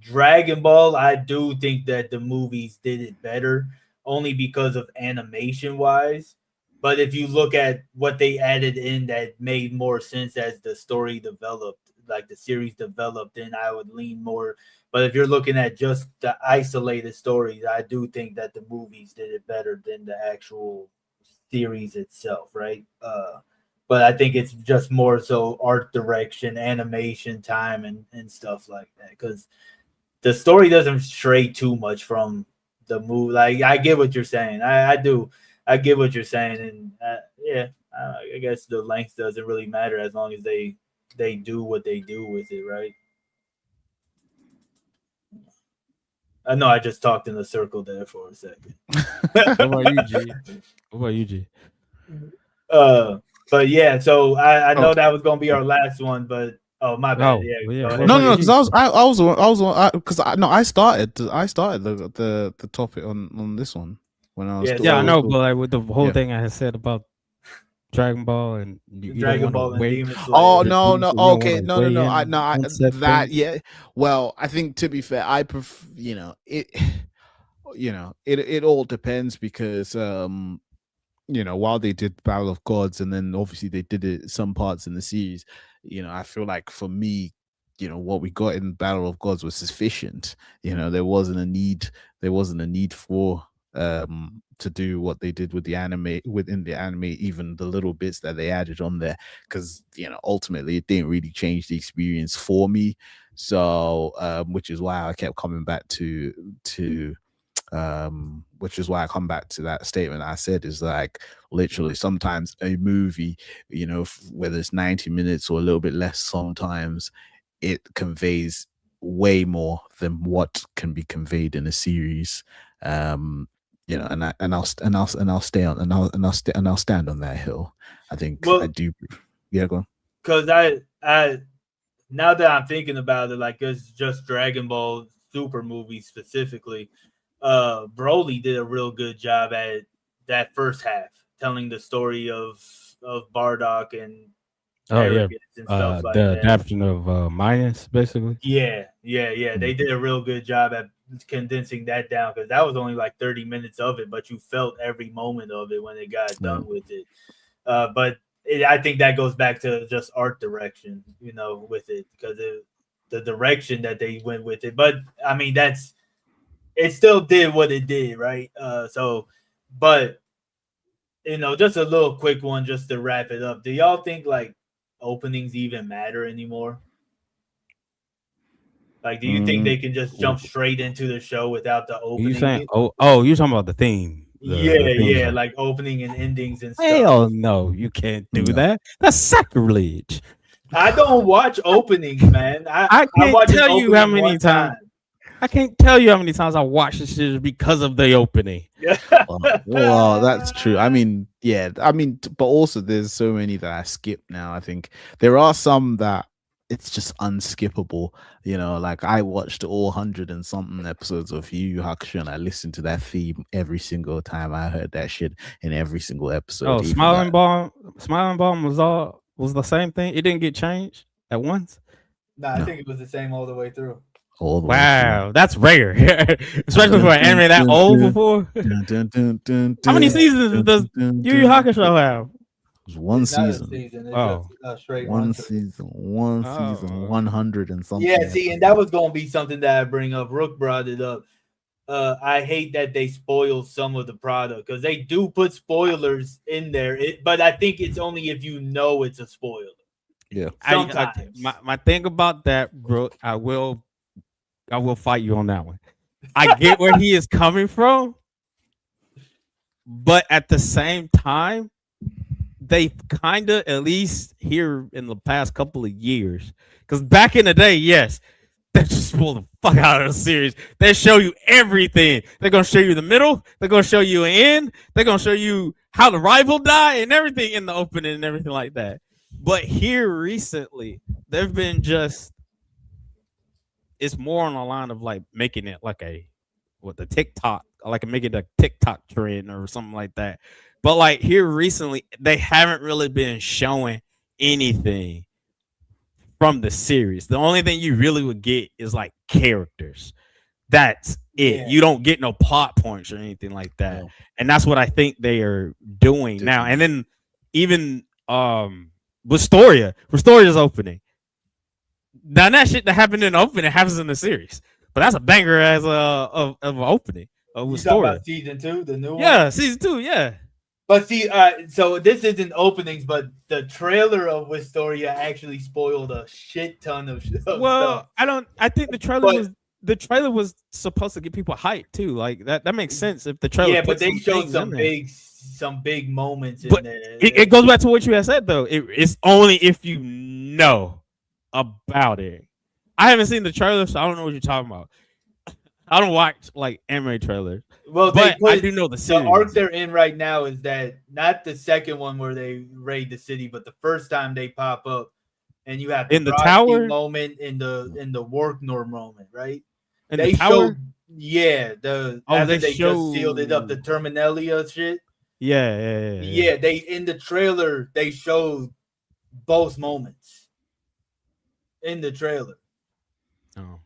Dragon Ball, I do think that the movies did it better, only because of animation wise. But if you look at what they added in that made more sense as the story developed, like the series developed, then I would lean more. But if you're looking at just the isolated stories, I do think that the movies did it better than the actual series itself, right? But I think it's just more so art direction, animation time, and stuff like that. Because the story doesn't stray too much from the movie. Like I get what you're saying. I do. I get what you're saying, and yeah, I guess the length doesn't really matter as long as they do what they do with it, right? I know I just talked in a circle there for a second.
What about you, G? What about you, G?
uh, but yeah, so I
Oh,
know that was gonna be our last one, but oh my bad.
Oh,
Yeah,
well, yeah.
go
What
ahead.
no,
about
no,
you,
because
G?
I started the topic on this one when I was
Yeah,
Yeah, I
when I was
so
know,
talking.
but like with the whole
Yeah.
thing I had said about Dragon Ball, and you don't
Dragon
want to
Ball and
wait.
Demon
Oh
Slayer.
no, no,
You don't want
okay,
to
no, no,
weigh
no.
in on said
That
thing.
yeah. Well, I think to be fair, it all depends because while they did Battle of Gods and then obviously they did it some parts in the series, I feel like for me, what we got in Battle of Gods was sufficient. There wasn't a need for to do what they did with the anime within the anime, even the little bits that they added on there, because ultimately it didn't really change the experience for me. So which is why I kept coming back to which is why I come back to that statement I said is like literally sometimes a movie, whether it's 90 minutes or a little bit less, sometimes it conveys way more than what can be conveyed in a series. And I'll stay on and I'll stand on that hill. I think I
Well,
do. Yeah, go on.
because I now that I'm thinking about it, like it's just Dragon Ball Super movie specifically. Broly did a real good job at that first half, telling the story of Bardock and
Oh yeah,
arrogance and stuff like
the
that.
adaptation of Minus, basically.
Yeah.
Mm.
They did a real good job at condensing that down because that was only like 30 minutes of it, but you felt every moment of it when it got
Yeah.
done with it. I think that goes back to just art direction, with it because the direction that they went with it. But I mean, it still did what it did, right? But just a little quick one just to wrap it up. Do y'all think like openings even matter anymore? Like, do you think
Mm.
they can just jump straight into the show without the
You
opening?
saying? Oh, you're talking about the theme, the theme
Yeah,
song.
like opening and endings and stuff.
Hell no, you can't do
No.
that. That's sacrilege.
I don't watch openings, man.
I
I
can't
watch an
tell you how
opening
many
one
times.
time.
I can't tell you how many times I watched this shit because of the opening.
Well, that's true. I mean, yeah, but also there's so many that I skip now. I think there are some that it's just unskippable. Like I watched all 100 and something episodes of Yu Yu Hakusho, and I listened to that theme every single time I heard that shit in every single episode.
Oh,
Even that,
Smiling Bomb was the same thing. It didn't get changed at once.
Nah, I
no,
think it was the same all the way through.
all the way through.
Wow, that's rare,
Dun,
especially
dun,
for an
dun,
anime that
dun,
old
dun,
before.
dun, dun, dun, dun,
How many
dun,
Yeah,
seasons
dun,
does
dun,
Yu Yu
dun.
Hakusho have?
It was one
it's not a
season.
season. It's just
Oh,
a straight run
One
through.
season,
oh,
100 and
Yeah,
something
see, and that
episodes.
was gonna be something that I bring up. Rook brought it up. I hate that they spoil some of the product because they do put spoilers in there. But I think it's only if you know it's a spoiler.
Yeah.
okay. My
Sometimes.
my thing about that, bro, I will fight you on that one. I get where he is coming from, but at the same time, they kind of, at least here in the past couple of years, because back in the day, yes, they just pull the fuck out of the series. They show you everything. They're gonna show you the middle. They're gonna show you an end. They're gonna show you how the rival die and everything in the opening and everything like that. But here recently, they've been just, it's more on the line of like making it like the TikTok, like making a TikTok trend or something like that. But like here recently, they haven't really been showing anything from the series. The only thing you really would get is like characters. That's it.
Yeah.
You don't get no plot points or anything like that.
Yeah.
And that's what I think they are doing now. And then even Ristoria's opening. Now that shit that happened in the opening happens in the series. But that's a banger as of an opening of
You talking
Wistoria.
about season 2, the new one?
Yeah, season 2, yeah.
But see, so this isn't openings, but the trailer of Wistoria actually spoiled a shit ton of stuff.
Well, I don't. I think
But
the trailer was supposed to get people hyped too. Like that makes sense if the trailer
yeah,
put
but they
some
showed
things in there.
some big moments in
But
there.
it goes back to what you had said though. It's only if you know about it. I haven't seen the trailer, so I don't know what you're talking about. I don't watch like anime trailers,
Well, they
but I
put
do know the
the arc
series.
they're in right now is that not the second one where they raid the city, but the first time they pop up, and you have the
In the
Rocky
tower,
moment in the Worknor moment, right?
in the
They
tower.
showed, yeah, the
Oh,
after
they
they just sealed it up,
show.
the Terminalia shit.
Yeah.
Yeah, they in the trailer they showed both moments in the trailer.
Oh,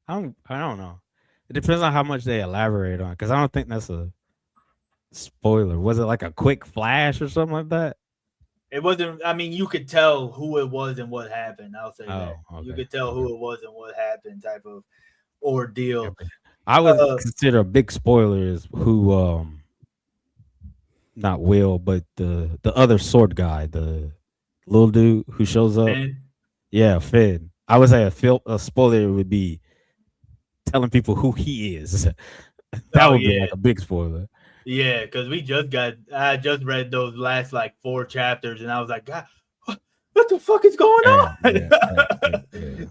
I don't know. It depends on how much they elaborate on, because I don't think that's a spoiler. Was it like a quick flash or something like that?
It wasn't. I mean, you could tell who it was and what happened. I'll say that
Oh,
you
okay,
could tell
okay.
who it was and what happened. Type of ordeal.
Okay. I would
Uh,
consider a big spoiler is who not Will, but the other sword guy, the little dude who shows up.
Finn.
Yeah, Finn. I would say a spoiler would be telling people who he is. That
Oh
would be
yeah,
like a big spoiler.
yeah. Because we just got. I just read those last like 4 chapters, and I was like, God, what the fuck is going
Yeah,
on?
yeah,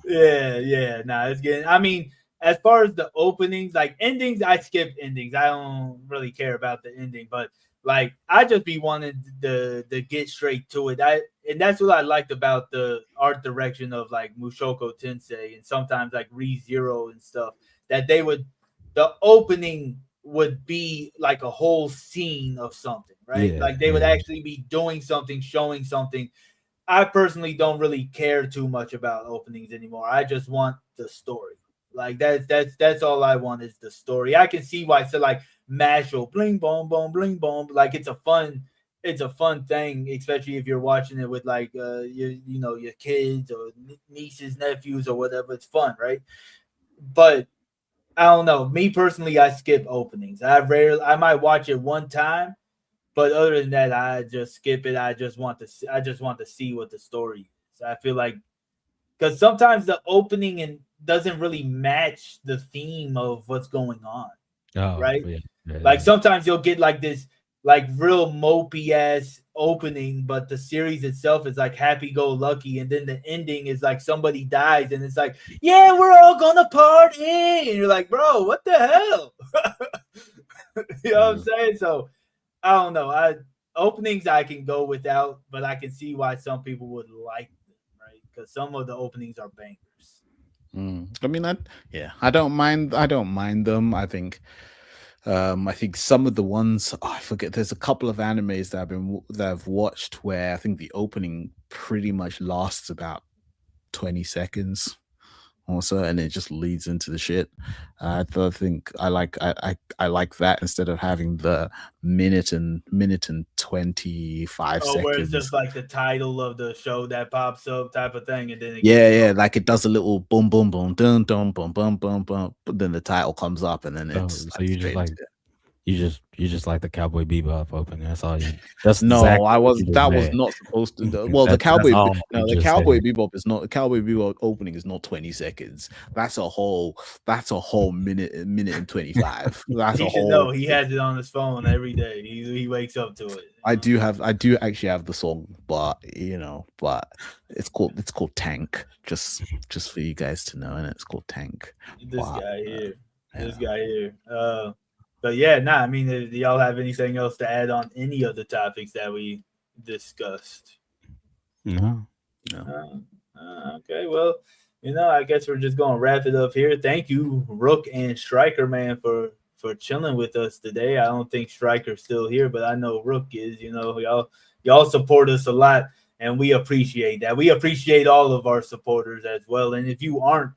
yeah.
Yeah. Nah, it's getting. I mean, as far as the openings, like endings, I skip endings. I don't really care about the ending, but like I just be wanting to get straight to it. And that's what I liked about the art direction of like Mushoko Tensei and sometimes like Re Zero and stuff. That they would the opening would be like a whole scene of something, right?
Yeah,
Like they would
yeah.
actually be doing something, showing something. I personally don't really care too much about openings anymore. I just want the story. Like that's all I want is the story. I can see why. So like Mashal, bling boom boom, bling boom. Like it's a fun thing, especially if you're watching it with like your kids or nieces, nephews or whatever. It's fun, right? But I don't know. Me personally, I skip openings. I might watch it one time, but other than that, I just skip it. I just want to see what the story is. I feel like because sometimes the opening and doesn't really match the theme of what's going on,
Oh,
right?
yeah,
Like
yeah.
sometimes you'll get like this like real mopey ass opening, but the series itself is like happy go lucky, and then the ending is like somebody dies, and it's like, yeah, we're all gonna party, and you're like, bro, what the hell? You know what I'm
Mm.
saying? So I don't know. I openings I can go without, but I can see why some people would like them, right? Because some of the openings are bangers.
I mean, yeah, I don't mind. I don't mind them. I think some of the ones I forget. There's a couple of animes that I've watched where I think the opening pretty much lasts about 20 seconds also, and it just leads into the shit. Think I like that instead of having the minute and 25
Oh, where it's
seconds.
just like the title of the show that pops up, type of thing, and then it keeps
Yeah,
going.
like it does a little boom, boom, boom, dun, dun, boom, boom, boom, boom. But then the title comes up, and then
Oh,
it's
so
like straight into it.
you just like the Cowboy Bebop opening. That's all you. That's
No,
exactly what you just
that was
said.
not supposed to. Well,
That's all you
The
just
Cowboy
said.
Bebop is not. The Cowboy Bebop opening is not 20 seconds. That's a whole minute and 25. That's
He
a
should
whole
know. He
thing.
has it on his phone every day. He wakes up to it.
I do actually have the song, but it's called Tank. Just for you guys to know, and it's called Tank.
This
But
guy here. This
yeah.
guy here. But yeah, nah. I mean, do y'all have anything else to add on any of the topics that we discussed?
No.
No.
Okay, well, I guess we're just gonna wrap it up here. Thank you, Rook and Striker Man, for chilling with us today. I don't think Striker's still here, but I know Rook is. Y'all support us a lot, and we appreciate that. We appreciate all of our supporters as well. And if you aren't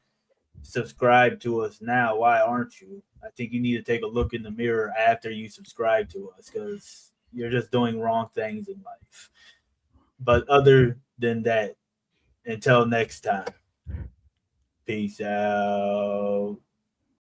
subscribed to us now, why aren't you? I think you need to take a look in the mirror after you subscribe to us because you're just doing wrong things in life. But other than that, until next time, peace out.